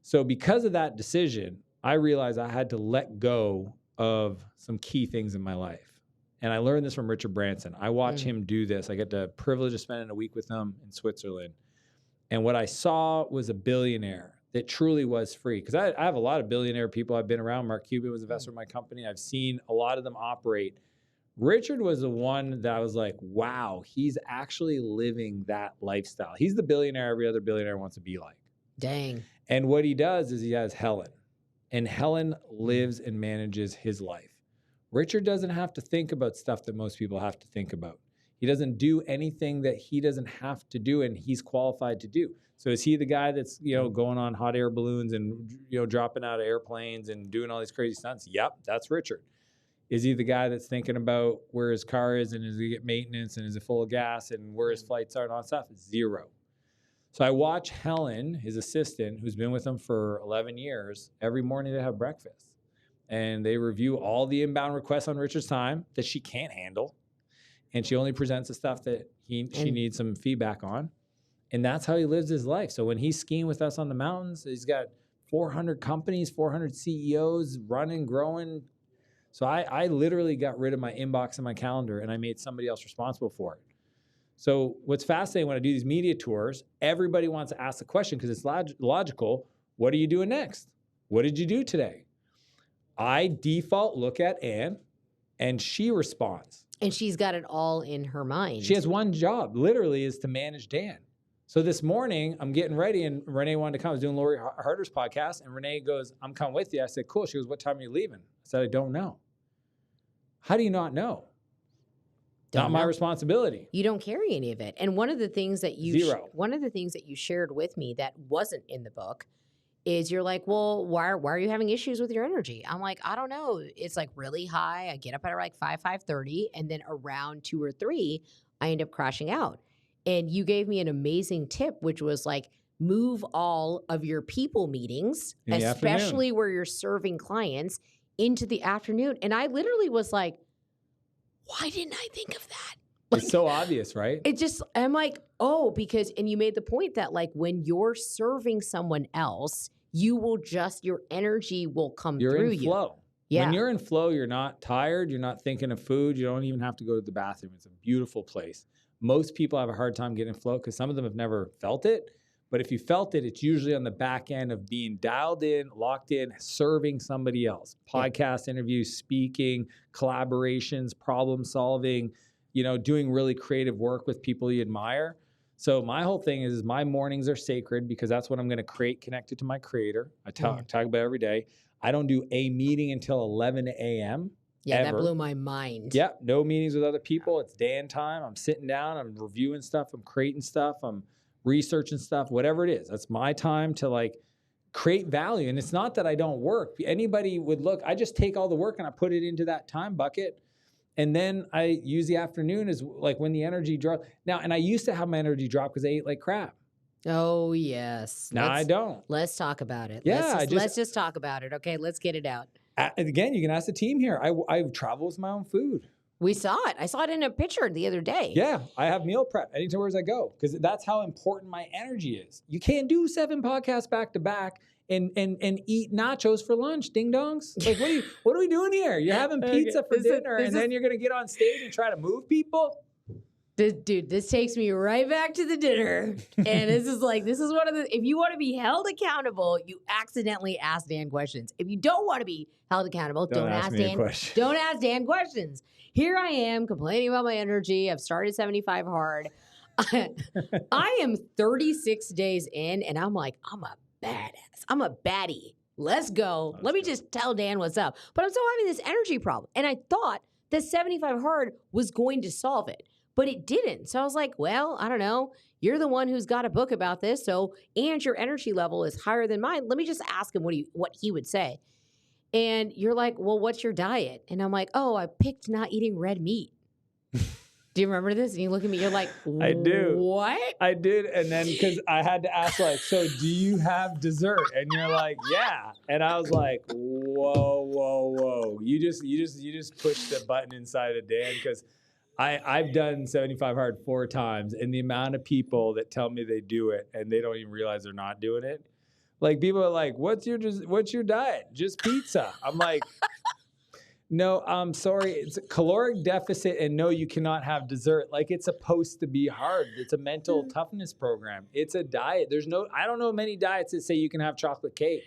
So because of that decision, I realized I had to let go of some key things in my life. And I learned this from Richard Branson. I watch him do this. I get the privilege of spending a week with him in Switzerland. And what I saw was a billionaire that truly was free. Because I have a lot of billionaire people I've been around. Mark Cuban was an investor in my company. I've seen a lot of them operate. Richard was the one that I was like, wow, he's actually living that lifestyle. He's the billionaire every other billionaire wants to be like. Dang. And what he does is he has Helen. And Helen lives and manages his life. Richard doesn't have to think about stuff that most people have to think about. He doesn't do anything that he doesn't have to do and he's qualified to do. So is he the guy that's, going on hot air balloons and, dropping out of airplanes and doing all these crazy stunts? Yep, that's Richard. Is he the guy that's thinking about where his car is and is he get maintenance and is it full of gas and where his flights are and all that stuff? Zero. So I watch Helen, his assistant, who's been with him for 11 years, every morning they have breakfast. And they review all the inbound requests on Richard's time that she can't handle. And she only presents the stuff that she needs some feedback on. And that's how he lives his life. So when he's skiing with us on the mountains, he's got 400 companies, 400 CEOs running, growing. So I literally got rid of my inbox and my calendar, and I made somebody else responsible for it. So what's fascinating when I do these media tours, everybody wants to ask the question because it's logical. What are you doing next? What did you do today? I default look at Ann, and she responds. And she's got it all in her mind. She has one job, literally, is to manage Dan. So this morning, I'm getting ready, and Renee wanted to come. I was doing Lori Harder's podcast, and Renee goes, I'm coming with you. I said, cool. She goes, what time are you leaving? I said, I don't know. How do you not know? Not my responsibility. You don't carry any of it. And one of the things that you shared with me that wasn't in the book is you're like, well, why are you having issues with your energy? I'm like, I don't know. It's like really high. I get up at like 5:30, and then around 2 or 3, I end up crashing out. And you gave me an amazing tip, which was like, move all of your people meetings, especially where you're serving clients, into the afternoon. And I literally was like, why didn't I think of that? Like, it's so obvious, right? It just, I'm like, oh, because, and you made the point that like when you're serving someone else, your energy will come through you. You're in flow. Yeah. When you're in flow, you're not tired. You're not thinking of food. You don't even have to go to the bathroom. It's a beautiful place. Most people have a hard time getting in flow because some of them have never felt it. But if you felt it, it's usually on the back end of being dialed in, locked in, serving somebody else. Podcast interviews, speaking, collaborations, problem solving, doing really creative work with people you admire. So my whole thing is my mornings are sacred because that's what I'm going to create connected to my creator. I talk about it every day. I don't do a meeting until 11 a.m. Yeah, ever. That blew my mind. Yeah, no meetings with other people. It's Dan time. I'm sitting down. I'm reviewing stuff. I'm creating stuff. I'm researching stuff, whatever it is. That's my time to like create value. And it's not that I don't work. Anybody would look, I just take all the work and I put it into that time bucket. And then I use the afternoon as like when the energy drops. Now, and I used to have my energy drop because I ate like crap. Oh, yes. Now I don't. Let's talk about it. Yeah, let's just talk about it. Okay, let's get it out. Again, you can ask the team here. I travel with my own food. We saw it. I saw it in a picture the other day. Yeah, I have meal prep anywhere I go because that's how important my energy is. You can't do 7 podcasts back to back and eat nachos for lunch, ding dongs. Like, what are we doing here? You're having pizza for dinner, and then you're gonna get on stage and try to move people. This takes me right back to the dinner. And this is one of the, if you want to be held accountable, you accidentally ask Dan questions. If you don't want to be held accountable, don't ask Dan questions. Here I am complaining about my energy. I've started 75 hard. I am 36 days in, and I'm like, I'm a badass. I'm a baddie. Let's go. Let me just tell Dan what's up. But I'm still having this energy problem. And I thought that 75 hard was going to solve it. But it didn't. So I was like, well, I don't know. You're the one who's got a book about this. And your energy level is higher than mine. Let me just ask him what he would say. And you're like, well, what's your diet? And I'm like, oh, I picked not eating red meat. Do you remember this? And you look at me, you're like, I do. What? I did. And then because I had to ask like, so do you have dessert? And you're like, yeah. And I was like, whoa. You just pushed the button inside of Dan because I've done 75 hard 4 times, and the amount of people that tell me they do it and they don't even realize they're not doing it. Like people are like, what's your diet? Just pizza. I'm like, no, I'm sorry. It's a caloric deficit, and no, you cannot have dessert. Like it's supposed to be hard. It's a mental toughness program. It's a diet. I don't know many diets that say you can have chocolate cake.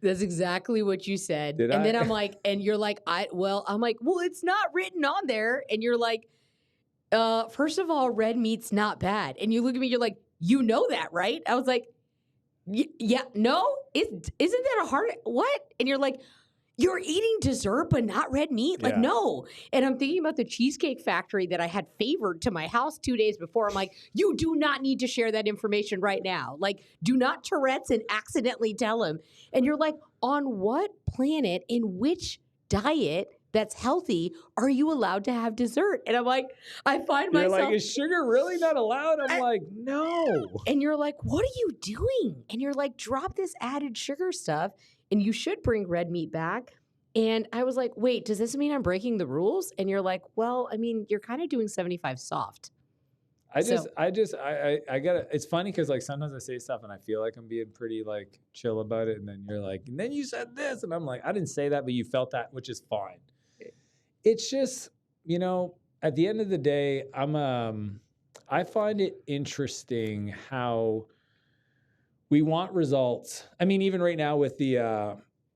That's exactly what you said. Then I'm like, and you're like, I'm like, well, it's not written on there. And you're like, first of all, red meat's not bad. And you look at me, you're like, you know that, right? I was like, yeah, no, isn't that a hard, what? And you're like, you're eating dessert, but not red meat? Like, no. And I'm thinking about the Cheesecake Factory that I had favored to my house 2 days before. I'm like, you do not need to share that information right now. Like, do not Tourette's and accidentally tell him. And you're like, on what planet, in which diet that's healthy are you allowed to have dessert? And I'm like, I find myself. You're like, is sugar really not allowed? I'm like, no. And you're like, what are you doing? And you're like, drop this added sugar stuff, and you should bring red meat back. And I was like, wait, does this mean I'm breaking the rules? And you're like, well, I mean, you're kind of doing 75 soft. I gotta, it's funny because like sometimes I say stuff and I feel like I'm being pretty like chill about it. And then you're like, and then you said this. And I'm like, I didn't say that, but you felt that, which is fine. it's just, at the end of the day, I find it interesting how we want results. I mean, even right now with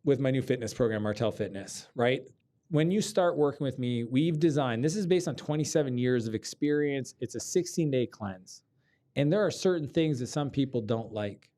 with my new fitness program, Martell Fitness, right? When you start working with me, we've designed, this is based on 27 years of experience. It's a 16-day cleanse. And there are certain things that some people don't like.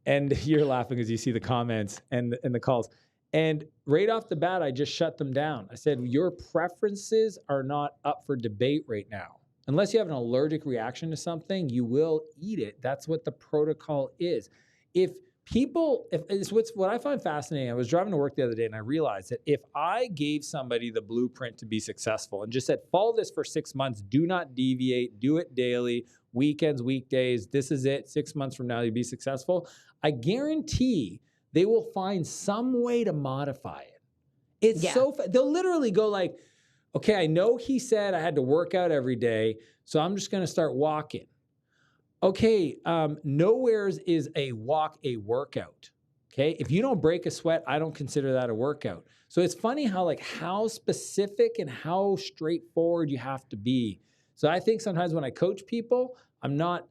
And you're laughing as you see the comments and the calls. And right off the bat, I just shut them down. I said, your preferences are not up for debate right now. Unless you have an allergic reaction to something, you will eat it. That's what the protocol is. If it's what I find fascinating, I was driving to work the other day and I realized that if I gave somebody the blueprint to be successful and just said, follow this for 6 months, do not deviate, do it daily, weekends, weekdays, this is it, 6 months from now, you'll be successful. I guarantee they will find some way to modify it. It's they'll literally go like, okay, I know he said I had to work out every day, so I'm just going to start walking. Okay, nowhere's is a workout. Okay, if you don't break a sweat, I don't consider that a workout. So it's funny how specific and how straightforward you have to be. So I think sometimes when I coach people, I'm not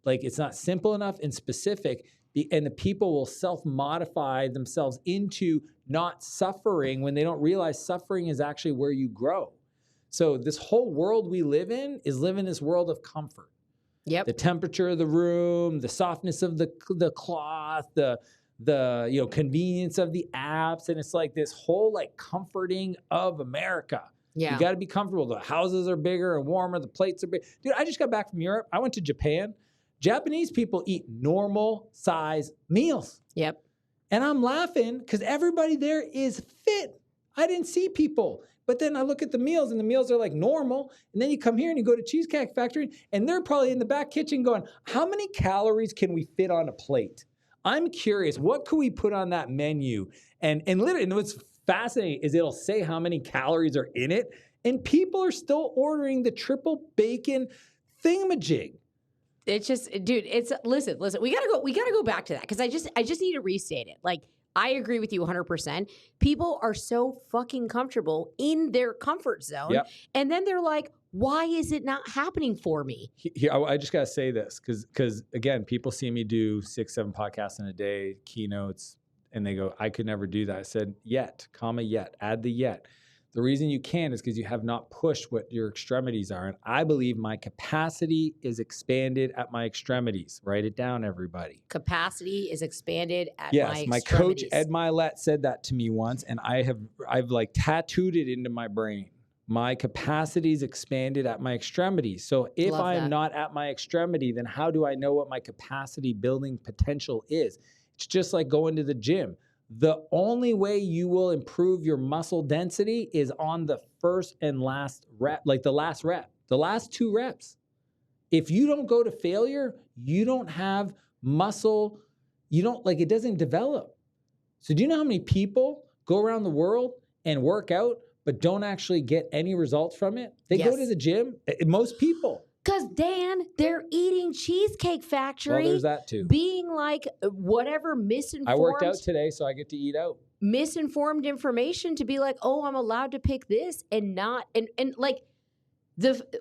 like, it's not simple enough and specific, and the people will self-modify themselves into not suffering when they don't realize suffering is actually where you grow. So this whole world we live in is living this world of comfort. Yep. The temperature of the room, the softness of the cloth, the convenience of the apps, and it's like this whole comforting of America. Yeah. You got to be comfortable. The houses are bigger and warmer. The plates are big. Dude, I just got back from Europe. I went to Japan. Japanese people eat normal size meals. Yep. And I'm laughing because everybody there is fit. I didn't see people. But then I look at the meals and the meals are like normal. And then you come here and you go to Cheesecake Factory and they're probably in the back kitchen going, how many calories can we fit on a plate? I'm curious, what could we put on that menu? And literally, and what's fascinating is it'll say how many calories are in it. And people are still ordering the triple bacon thingamajig. It's just, dude, listen, we gotta go back to that because I just need to restate it. Like, I agree with you 100%. People are so fucking comfortable in their comfort zone. Yep. And then they're like, why is it not happening for me? I just got to say this because, again, people see me do 6-7 podcasts in a day, keynotes, and they go, I could never do that. I said, yet, add the yet. The reason you can is because you have not pushed what your extremities are. And I believe my capacity is expanded at my extremities. Write it down, everybody. Capacity is expanded at my extremities. Yes, my coach, Ed Milet, said that to me once, and I've tattooed it into my brain. My capacity is expanded at my extremities. So if I am not at my extremity, then how do I know what my capacity building potential is? It's just like going to the gym. The only way you will improve your muscle density is on the first and last rep, like the last rep, the last 2 reps. If you don't go to failure, you don't have muscle, it doesn't develop. So do you know how many people go around the world and work out, but don't actually get any results from it? They go to the gym, most people. Because, Dan, they're eating Cheesecake Factory. Well, there's that too. Being like whatever misinformed. I worked out today, so I get to eat out. Misinformed information to be like, oh, I'm allowed to pick this and not. And like,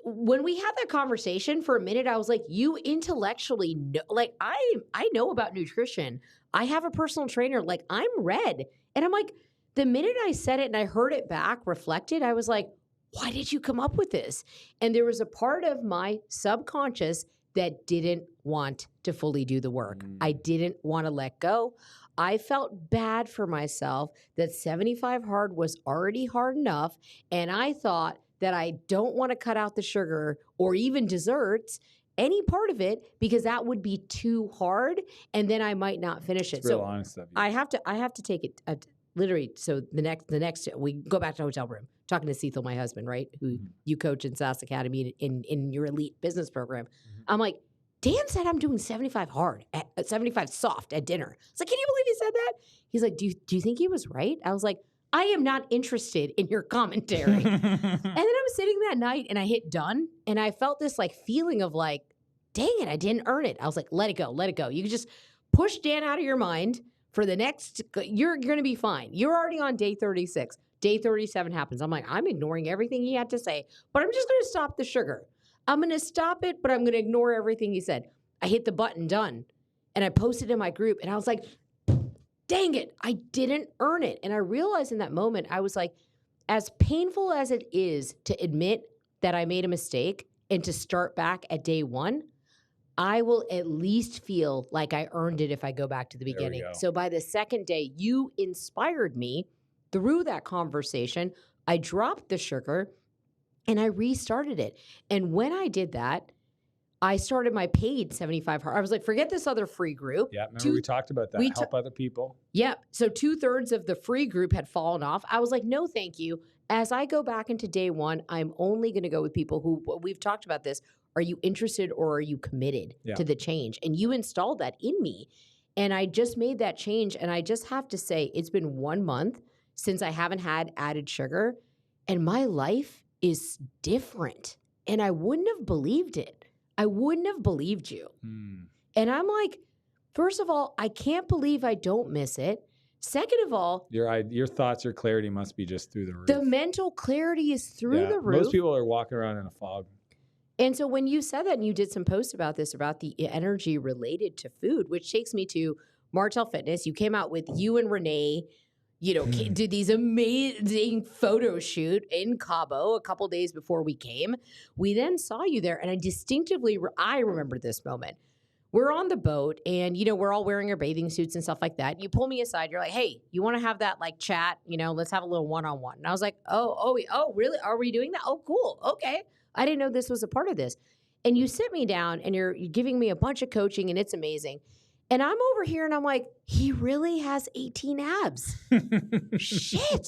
when we had that conversation for a minute, I was like, you intellectually know, like, I know about nutrition. I have a personal trainer. Like, I'm red. And I'm like, the minute I said it and I heard it back reflected, I was like, why did you come up with this? And there was a part of my subconscious that didn't want to fully do the work. I didn't want to let go. I felt bad for myself that 75 hard was already hard enough. And I thought that I don't want to cut out the sugar or even desserts, any part of it, because that would be too hard. And then I might not finish it. It's real honest of you. I have to take it literally. So the next, we go back to the hotel room. Talking to Cecil, my husband, right, who you coach in SAS Academy in your elite business program. I'm like, Dan said I'm doing 75 hard, 75 soft at dinner. I was like, can you believe he said that? He's like, do you think he was right? I was like, I am not interested in your commentary. And then I was sitting that night and I hit done and I felt this feeling of like, dang it, I didn't earn it. I was like, let it go. You can just push Dan out of your mind for the next, you're going to be fine. You're already on day 36. Day 37 happens. I'm like, I'm ignoring everything he had to say, but I'm just going to stop the sugar. I'm going to stop it, but I'm going to ignore everything he said. I hit the button, done. And I posted in my group, and I was like, dang it, I didn't earn it. And I realized in that moment, I was like, as painful as it is to admit that I made a mistake and to start back at day one, I will at least feel like I earned it if I go back to the beginning. So by the second day, you inspired me through that conversation. I dropped the sugar and I restarted it. And when I did that, I started my paid 75 hard. I was like, forget this other free group. Yeah, remember we talked about that. Help other people. Yeah. So 2/3 of the free group had fallen off. I was like, no, thank you. As I go back into day one, I'm only going to go with people who, we've talked about this. Are you interested or are you committed to the change? And you installed that in me. And I just made that change. And I just have to say, it's been 1 month since I haven't had added sugar. And my life is different. And I wouldn't have believed it. I wouldn't have believed you. And I'm like, first of all, I can't believe I don't miss it. Second of all, your thoughts, your clarity must be just through the roof. The mental clarity is through the roof. Most people are walking around in a fog. And so when you said that and you did some posts about this, about the energy related to food, which takes me to Martell Fitness. You came out with you and Renee, did these amazing photo shoot in Cabo a couple days before we came. We then saw you there, and I remember this moment. We're on the boat, and, we're all wearing our bathing suits and stuff like that. You pull me aside. You're like, hey, you want to have that, chat? Let's have a little one-on-one. And I was like, oh, really? Are we doing that? Oh, cool. Okay. I didn't know this was a part of this. And you sit me down, and you're giving me a bunch of coaching, and it's amazing. And I'm over here and I'm like, he really has 18 abs. Shit.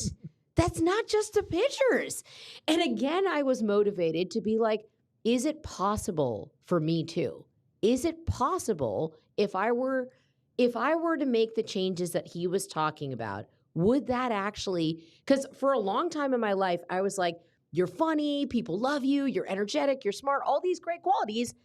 That's not just the pictures. And again, I was motivated to be like, is it possible for me too? Is it possible if I were to make the changes that he was talking about, would that actually, because for a long time in my life, I was like, you're funny, people love you, you're energetic, you're smart, all these great qualities.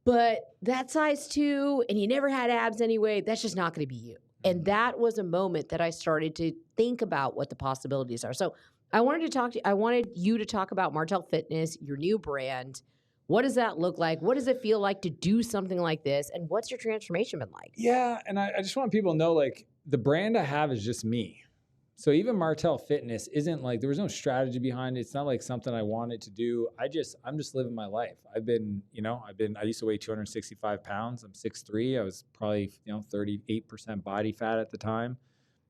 But that size 2, and you never had abs anyway, that's just not going to be you. And that was a moment that I started to think about what the possibilities are. So I wanted you to talk about Martell Fitness, your new brand. What does that look like? What does it feel like to do something like this? And what's your transformation been like? Yeah, and I just want people to know, the brand I have is just me. So even Martell Fitness isn't there was no strategy behind it. It's not something I wanted to do. I'm just living my life. I used to weigh 265 pounds. I'm 6'3". I was probably, 38% body fat at the time,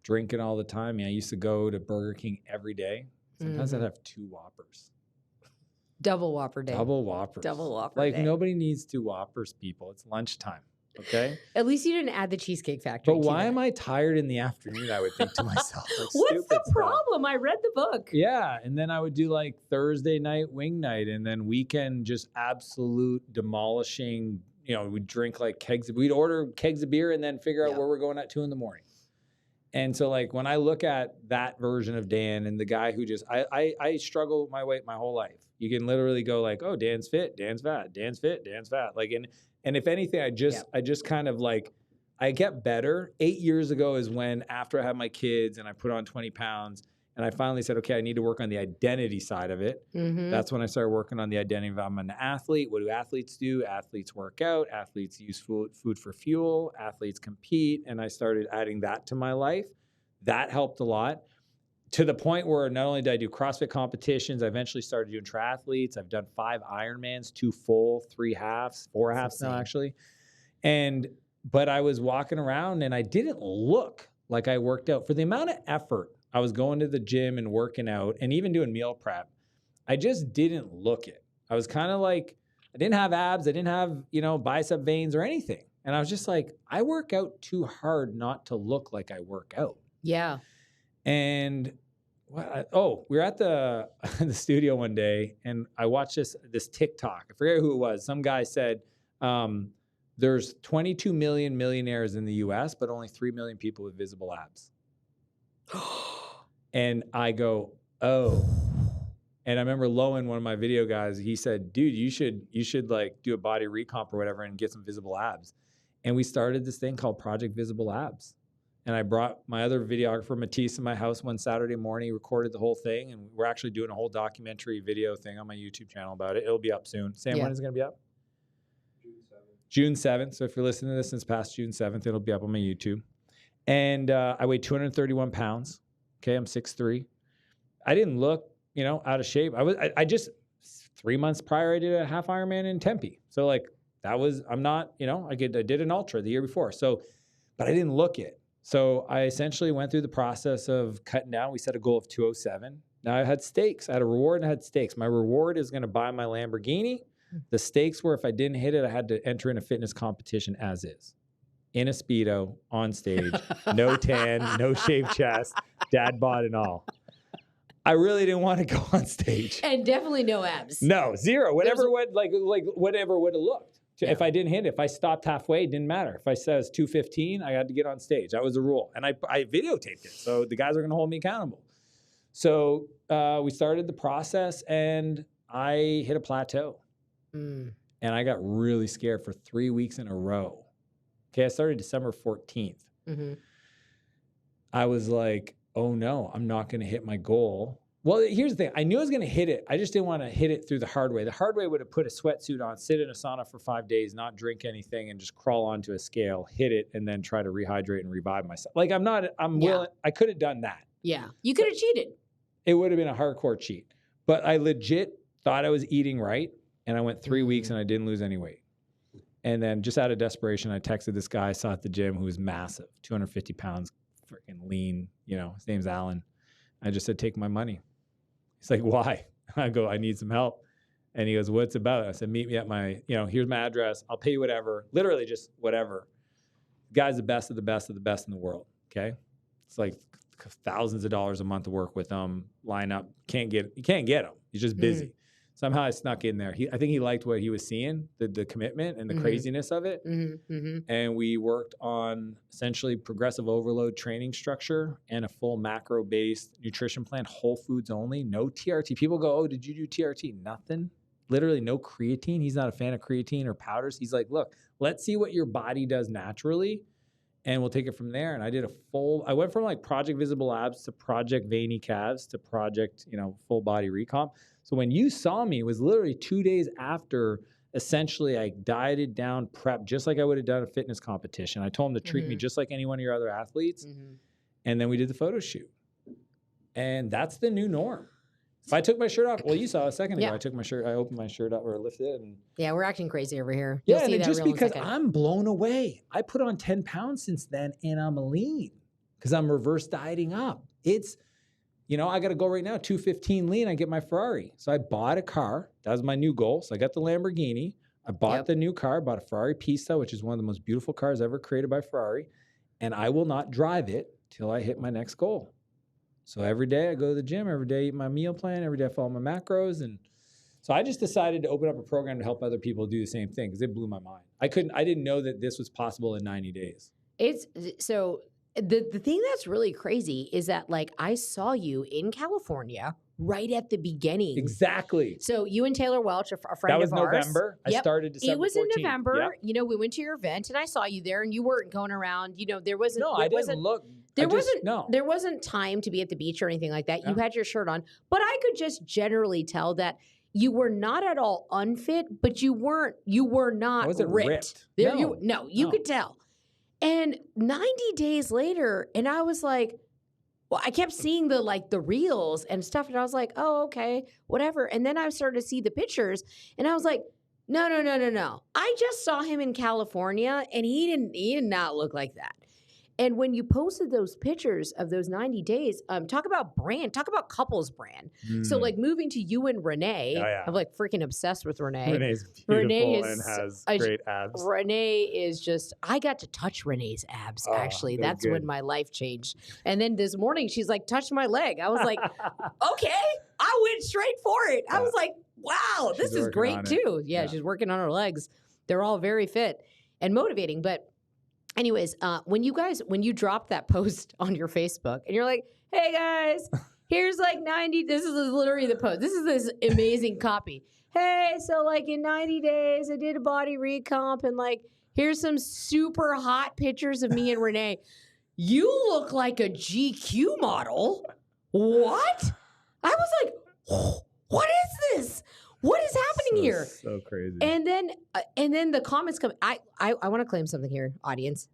drinking all the time. I used to go to Burger King every day. Sometimes I'd have 2 Whoppers. Double Whopper day. Double Whoppers. Double Whopper day. Nobody needs 2 Whoppers, people. It's lunchtime. Okay. At least you didn't add the Cheesecake Factory. But why am I tired in the afternoon? I would think to myself. What's the problem? I read the book. Yeah. And then I would do Thursday night wing night, and then weekend just absolute demolishing. We'd drink we'd order kegs of beer and then figure out where we're going at 2 a.m. And so when I look at that version of Dan and the guy who I struggle with my weight my whole life. You can literally go oh, Dan's fit, Dan's fat, Dan's fit, Dan's fat. And if anything, I just kind of I get better. 8 years ago is when, after I had my kids and I put on 20 pounds and I finally said, okay, I need to work on the identity side of it. That's when I started working on the identity of I'm an athlete. What do athletes do? Athletes work out. Athletes use food for fuel. Athletes compete. And I started adding that to my life. That helped a lot. To the point where not only did I do CrossFit competitions, I eventually started doing triathletes. I've done 5 Ironmans, 2 full, 3 halves, 4 halves now actually. But I was walking around and I didn't look like I worked out. For the amount of effort I was going to the gym and working out and even doing meal prep, I just didn't look it. I was kind of I didn't have abs. I didn't have, bicep veins or anything. And I was just I work out too hard not to look like I work out. Yeah. And we were at the studio one day, and I watched this TikTok. I forget who it was. Some guy said, there's 22 million millionaires in the U.S., but only 3 million people with visible abs. And I go, oh. And I remember Lowen, one of my video guys, he said, dude, you should do a body recomp or whatever and get some visible abs. And we started this thing called Project Visible Abs. And I brought my other videographer, Matisse, in my house one Saturday morning. He recorded the whole thing. And we're actually doing a whole documentary video thing on my YouTube channel about it. It'll be up soon. Sam, when is it going to be up? June 7th. So if you're listening to this since past June 7th, it'll be up on my YouTube. And I weighed 231 pounds. Okay, I'm 6'3". I didn't look, out of shape. I just 3 months prior, I did a half Ironman in Tempe. So like I'm not, I did an ultra the year before. So, but I didn't look it. So I essentially went through the process of cutting down. We set a goal of 207. Now I had stakes. I had a reward and I had stakes. My reward is going to buy my Lamborghini. The stakes were if I didn't hit it, I had to enter in a fitness competition as is. In a Speedo, on stage, no tan, no shaved chest, dad bod and all. I really didn't want to go on stage. And definitely no abs. No, zero. Whatever whatever would have looked. Yeah. If I didn't hit it, if I stopped halfway, it didn't matter. If I said it's 215, I had to get on stage. That was the rule. And I videotaped it. So the guys are going to hold me accountable. So we started the process and I hit a plateau. And I got really scared for 3 weeks in a row. Okay, I started December 14th. Mm-hmm. I was like, oh no, I'm not going to hit my goal. Well, here's the thing. I knew I was going to hit it. I just didn't want to hit it through the hard way. The hard way would have put a sweatsuit on, sit in a sauna for 5 days, not drink anything, and just crawl onto a scale, hit it, and then try to rehydrate and revive myself. Like willing. I could have done that. Yeah, you could have cheated. It would have been a hardcore cheat. But I legit thought I was eating right. And I went 3 weeks and I didn't lose any weight. And then just out of desperation, I texted this guy I saw at the gym who was massive, 250 pounds, freaking lean, his name's Alan. I just said, take my money. He's like, why? I go, I need some help. And he goes, what's it about? I said, meet me at my, here's my address. I'll pay you whatever, literally just whatever. The guy's the best of the best of the best in the world, okay? It's like thousands of dollars a month to work with him, line up. You can't get him. He's just busy. Somehow I snuck in there. I think he liked what he was seeing, the commitment and the craziness of it. And we worked on essentially progressive overload training structure and a full macro-based nutrition plan, whole foods only, no TRT. People go, oh, did you do TRT? Nothing. Literally no creatine. He's not a fan of creatine or powders. He's like, look, let's see what your body does naturally and we'll take it from there. And I did I went from like Project Visible Abs to Project Veiny Calves to Project, full body recomp. So when you saw me, it was literally 2 days after essentially I dieted down, prepped, just like I would have done a fitness competition. I told him to treat me just like any one of your other athletes. And then we did the photo shoot. And that's the new norm. If I took my shirt off, well, you saw a second ago, I opened my shirt up or lifted it. And yeah, we're acting crazy over here. You'll see and just because I'm blown away. I put on 10 pounds since then and I'm lean because I'm reverse dieting up. It's, I got to go right now, 215 lean, I get my Ferrari. So I bought a car. That was my new goal. So I got the Lamborghini. I bought the new car, bought a Ferrari Pista, which is one of the most beautiful cars ever created by Ferrari. And I will not drive it till I hit my next goal. So every day I go to the gym, every day I eat my meal plan, every day I follow my macros. And so I just decided to open up a program to help other people do the same thing because it blew my mind. I didn't know that this was possible in 90 days. The thing that's really crazy is that I saw you in California right at the beginning. Exactly. So you and Taylor Welch, a friend of ours. That was November. I started December 14th. It was in November. Yep. We went to your event and I saw you there and you weren't going around, there wasn't. No, I didn't look. There wasn't time to be at the beach or anything like that. Yeah. You had your shirt on, but I could just generally tell that you were not at all unfit, but you were not ripped. You could tell. And 90 days later, and I was like, well, I kept seeing the reels and stuff, and I was like, oh, okay, whatever. And then I started to see the pictures, and I was like, no. I just saw him in California, and he did not look like that. And when you posted those pictures of those 90 days, talk about brand, talk about couples brand. So moving to you and Renee, I'm freaking obsessed with Renee. Renee's beautiful and has great abs. Renee is just, I got to touch Renee's abs, actually. That's when my life changed. And then this morning, she's like, touch my leg. I was like, okay. I went straight for it. I was like, wow, this is great too. Yeah, she's working on her legs. They're all very fit and motivating. But anyways, when you dropped that post on your Facebook and you're like, hey guys, here's 90, this is literally the post. This is this amazing copy. Hey, so in 90 days, I did a body recomp and here's some super hot pictures of me and Renee. you look like a GQ model. What? I was like, oh, what is this? What is happening here? So crazy. And then the comments come. I want to claim something here, audience.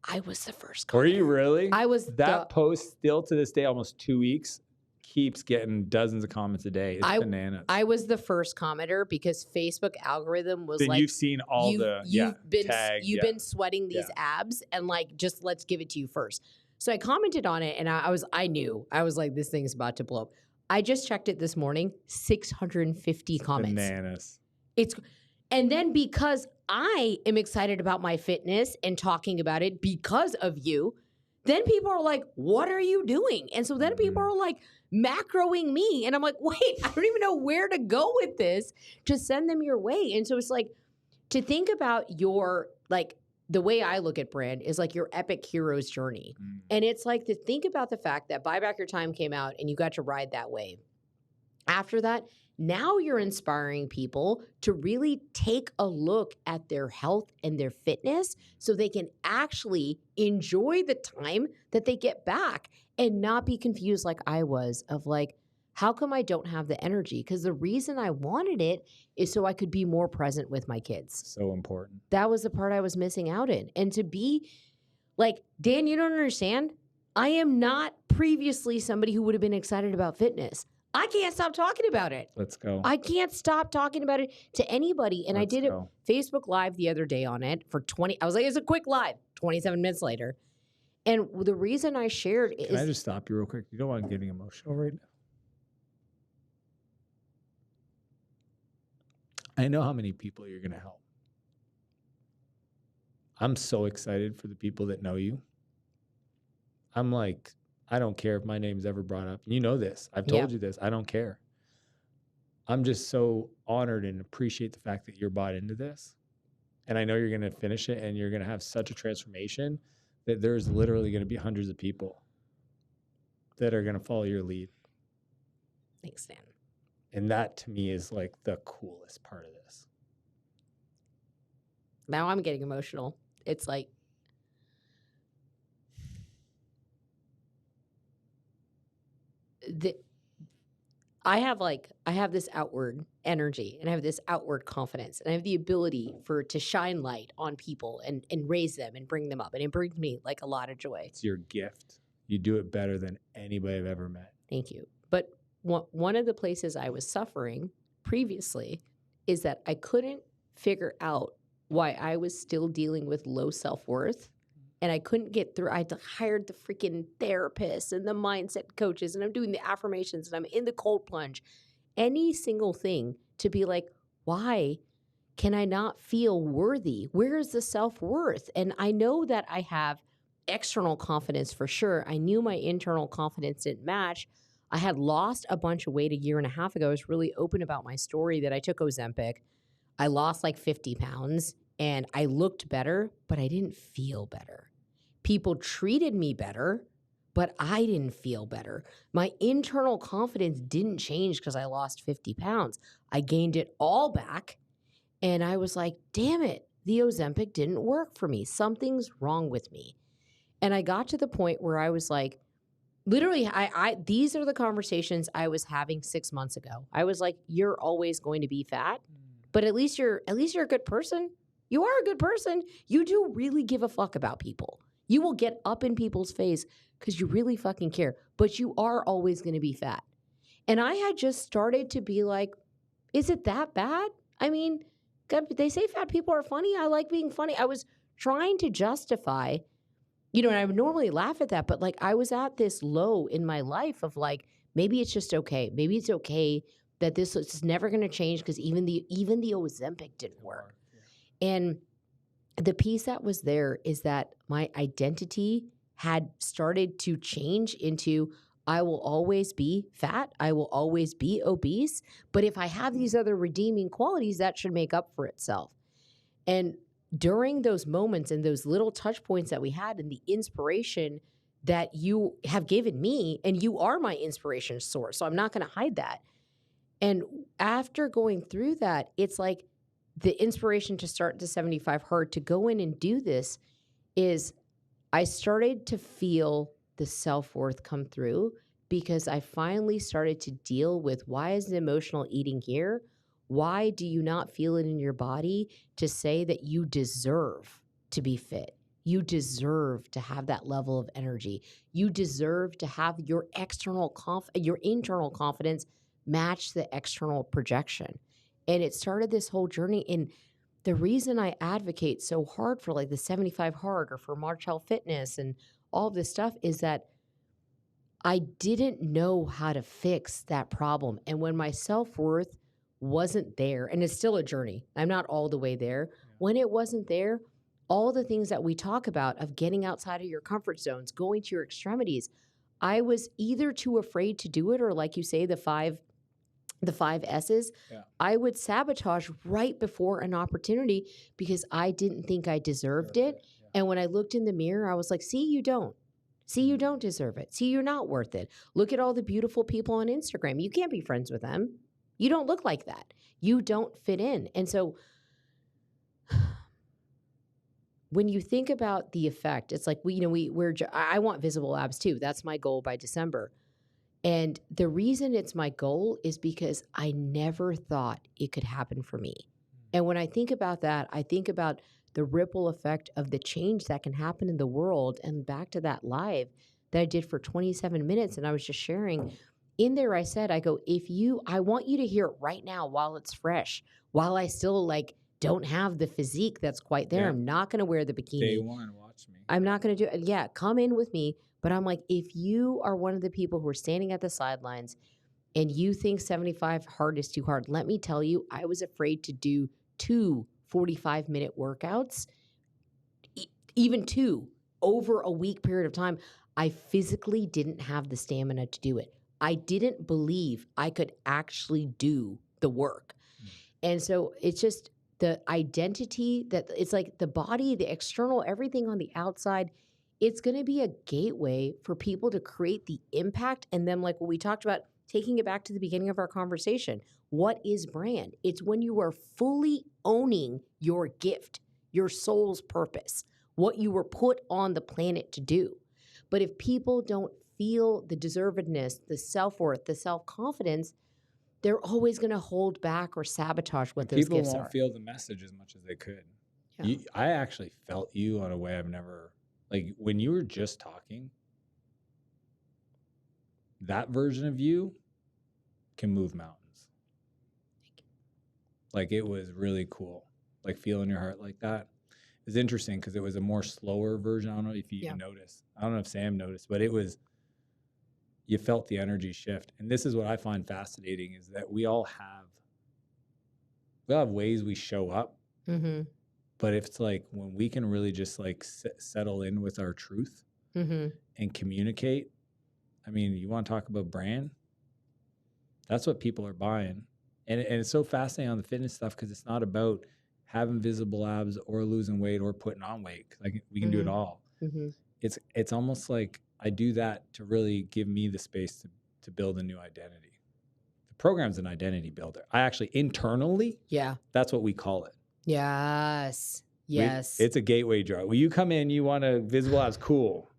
I was the first commenter. Were you really? I was that post still to this day, almost 2 weeks, keeps getting dozens of comments a day. It's bananas. I was the first commenter because Facebook algorithm was like, you've seen all you've been sweating these abs and like, just let's give it to you first. So I commented on it and I knew like, this thing's about to blow up. I just checked it this morning, 650 comments. Bananas. And then because I am excited about my fitness and talking about it because of you, then people are like, what are you doing? And so then people are like macroing me. And I'm like, wait, I don't even know where to go with this to send them your way. And so it's like, to think about your, like, the way I look at brand is like your epic hero's journey. And it's like to think about the fact that Buy Back Your Time came out and you got to ride that wave. After that, now you're inspiring people to really take a look at their health and their fitness so they can actually enjoy the time that they get back and not be confused like I was of like, how come I don't have the energy? Because the reason I wanted it is so I could be more present with my kids. So important. That was the part I was missing out in. And to be like, Dan, you don't understand. I am not previously somebody who would have been excited about fitness. I can't stop talking about it. Let's go. I can't stop talking about it to anybody. And I did it Facebook Live the other day on it for 20. I was like, it's a quick live, 27 minutes later. And the reason I shared is. Can I just stop you real quick? You don't want getting emotional right now. I know how many people you're going to help. I'm so excited for the people that know you. I'm like, I don't care if my name's ever brought up. You know this. I've told you this. I don't care. I'm just so honored and appreciate the fact that you're bought into this. And I know you're going to finish it and you're going to have such a transformation that there's literally going to be hundreds of people that are going to follow your lead. Thanks, Dan. And that to me is like the coolest part of this. Now I'm getting emotional. It's like, I have this outward energy and I have this outward confidence and I have the ability to shine light on people and raise them and bring them up. And it brings me like a lot of joy. It's your gift. You do it better than anybody I've ever met. Thank you. But one of the places I was suffering previously is that I couldn't figure out why I was still dealing with low self-worth. And I couldn't get through. I hired the freaking therapist and the mindset coaches, and I'm doing the affirmations, and I'm in the cold plunge. Any single thing to be like, why can I not feel worthy? Where is the self-worth? And I know that I have external confidence for sure. I knew my internal confidence didn't match. I had lost a bunch of weight a year and a half ago. I was really open about my story that I took Ozempic. I lost like 50 pounds, and I looked better, but I didn't feel better. People treated me better, but I didn't feel better. My internal confidence didn't change because I lost 50 pounds. I gained it all back, and I was like, damn it, the Ozempic didn't work for me. Something's wrong with me. And I got to the point where I was like, literally, these are the conversations I was having 6 months ago. I was like, you're always going to be fat, but at least you're a good person. You are a good person. You do really give a fuck about people. You will get up in people's face because you really fucking care, but you are always going to be fat. And I had just started to be like, is it that bad? I mean, they say fat people are funny. I like being funny. I was trying to justify, and I would normally laugh at that, but like I was at this low in my life of like, maybe it's just okay. Maybe it's okay that this is never going to change because even the Ozempic didn't work. And the piece that was there is that my identity had started to change into I will always be fat. I will always be obese. But if I have these other redeeming qualities, that should make up for itself. And during those moments and those little touch points that we had and the inspiration that you have given me, and you are my inspiration source, so I'm not going to hide that. And after going through that, it's like, the inspiration to start the 75 Hard to go in and do this is I started to feel the self-worth come through because I finally started to deal with, why is the emotional eating here? Why do you not feel it in your body to say that you deserve to be fit? You deserve to have that level of energy. You deserve to have your your internal confidence match the external projection. And it started this whole journey. And the reason I advocate so hard for like the 75 hard or for Martell Fitness and all of this stuff is that I didn't know how to fix that problem. And when my self-worth wasn't there, and it's still a journey, I'm not all the way there. When it wasn't there, all the things that we talk about of getting outside of your comfort zones, going to your extremities, I was either too afraid to do it, or like you say, the five S's, I would sabotage right before an opportunity because I didn't think I deserved it. And when I looked in the mirror, I was like, see, you don't. See, you don't deserve it. See, you're not worth it. Look at all the beautiful people on Instagram. You can't be friends with them. You don't look like that. You don't fit in. And so when you think about the effect, it's like, I want visible abs too. That's my goal by December. And the reason it's my goal is because I never thought it could happen for me. And when I think about that, I think about the ripple effect of the change that can happen in the world. And back to that live that I did for 27 minutes, and I was just sharing in there, I said, I want you to hear it right now while it's fresh, while I still don't have the physique that's quite there. Yeah. I'm not going to wear the bikini. Day one, watch me. I'm not going to do it. Yeah, come in with me. But I'm like, if you are one of the people who are standing at the sidelines and you think 75 hard is too hard, let me tell you, I was afraid to do 2 45-minute workouts, even 2 over a week period of time. I physically didn't have the stamina to do it. I didn't believe I could actually do the work. And so it's just the identity that it's like the body, the external, everything on the outside. It's going to be a gateway for people to create the impact. And then, like what we talked about, taking it back to the beginning of our conversation, what is brand? It's when you are fully owning your gift, your soul's purpose, what you were put on the planet to do. But if people don't feel the deservedness, the self-worth, the self-confidence, they're always going to hold back or sabotage what those people gifts are. People won't feel the message as much as they could. Yeah. I actually felt you on a way I've never... Like when you were just talking, that version of you can move mountains. Like it was really cool. Like feeling your heart like that. It's interesting because it was a more slower version. I don't know if you even noticed. I don't know if Sam noticed, but you felt the energy shift. And this is what I find fascinating is that we all have ways we show up. Mm-hmm. But if it's like when we can really just like settle in with our truth and communicate, I mean, you want to talk about brand? That's what people are buying. And it's so fascinating on the fitness stuff because it's not about having visible abs or losing weight or putting on weight. Like we can do it all. Mm-hmm. It's almost like I do that to really give me the space to build a new identity. The program's an identity builder. I actually internally, that's what we call it. Yes. It's a gateway drug. When you come in, you want a visible abs, cool.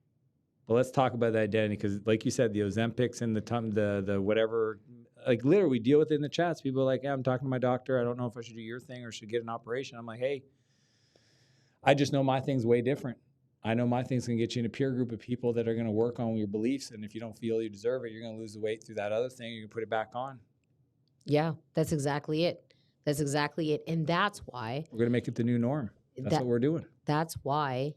But let's talk about the identity because, like you said, the Ozempics and the whatever, like literally we deal with it in the chats. People are like, I'm talking to my doctor. I don't know if I should do your thing or should get an operation. I'm like, hey, I just know my thing's way different. I know my thing's going to get you in a peer group of people that are going to work on your beliefs. And if you don't feel you deserve it, you're going to lose the weight through that other thing. You're going to put it back on. Yeah, that's exactly it. That's exactly it. And that's why we're going to make it the new norm. That's what we're doing. That's why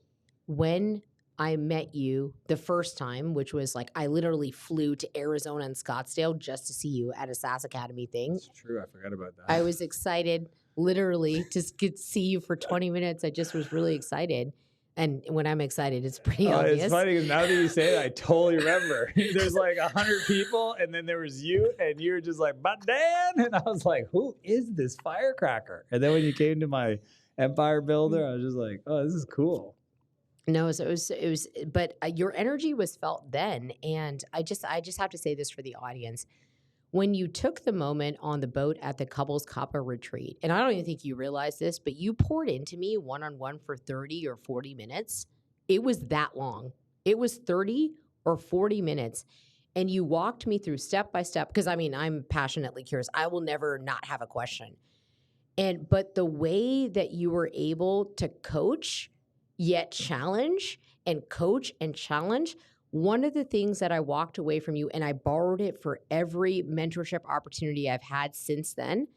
when I met you the first time, which was like I literally flew to Arizona and Scottsdale just to see you at a SAS Academy thing. That's true. I forgot about that. I was excited literally to see you for 20 minutes. I just was really excited. And when I'm excited, it's pretty obvious. It's funny because now that you say it, I totally remember. There's like 100 people, and then there was you, and you were just like, but Dan! And I was like, who is this firecracker? And then when you came to my Empire Builder, I was just like, oh, this is cool. No, so it was, but your energy was felt then. And I just have to say this for the audience. When you took the moment on the boat at the Couples Kappa retreat, and I don't even think you realized this, but you poured into me one-on-one for 30 or 40 minutes. It was that long. It was 30 or 40 minutes. And you walked me through step by step, because I mean, I'm passionately curious. I will never not have a question. But the way that you were able to coach, yet challenge, and coach and challenge, one of the things that I walked away from you, and I borrowed it for every mentorship opportunity I've had since then,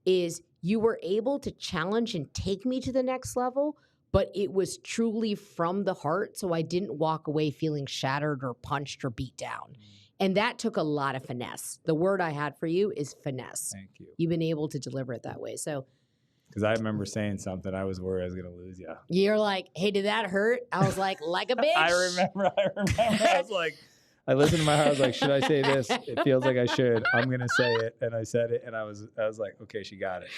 is you were able to challenge and take me to the next level, but it was truly from the heart. So I didn't walk away feeling shattered or punched or beat down. And that took a lot of finesse. The word I had for you is finesse. Thank you. You've been able to deliver it that way. So, because I remember saying something, I was worried I was going to lose you. You're like, hey, did that hurt? I was like a bitch. I remember. I was like, I listened to my heart. I was like, should I say this? It feels like I should. I'm going to say it. And I said it. And I was like, okay, she got it.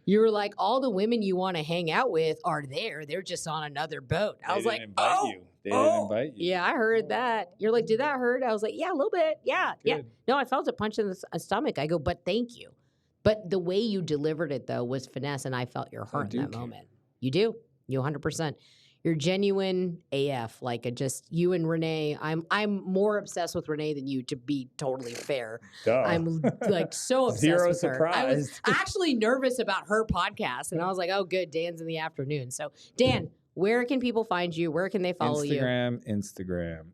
You were like, all the women you want to hang out with are there. They're just on another boat. I was like, They didn't invite you. Yeah, I heard that. You're like, did that hurt? I was like, yeah, a little bit. Yeah. Good. Yeah. No, I felt a punch in the stomach. I go, but thank you. But the way you delivered it, though, was finesse. And I felt your heart in that moment. You do. You 100%. You're genuine AF, like you and Renee. I'm more obsessed with Renee than you, to be totally fair. Duh. I'm like so obsessed Zero with her. surprise. I was actually nervous about her podcast, and I was like, oh, good, Dan's in the afternoon. So, Dan, where can people find you? Where can they follow you? Instagram.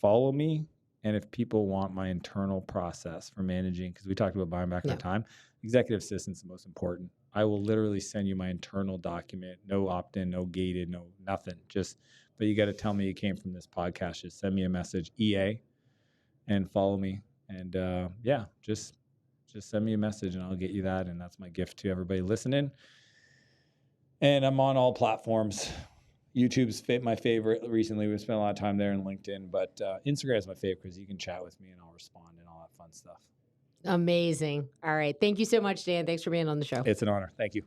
Follow me. And if people want my internal process for managing, because we talked about buying back our time, executive assistant's the most important. I will literally send you my internal document, no opt-in, no gated, no nothing. But you got to tell me you came from this podcast. Just send me a message, EA, and follow me. And just send me a message and I'll get you that. And that's my gift to everybody listening. And I'm on all platforms. YouTube's my favorite recently. We've spent a lot of time there, and LinkedIn. But Instagram is my favorite because you can chat with me and I'll respond and all that fun stuff. Amazing. All right. Thank you so much, Dan. Thanks for being on the show. It's an honor. Thank you.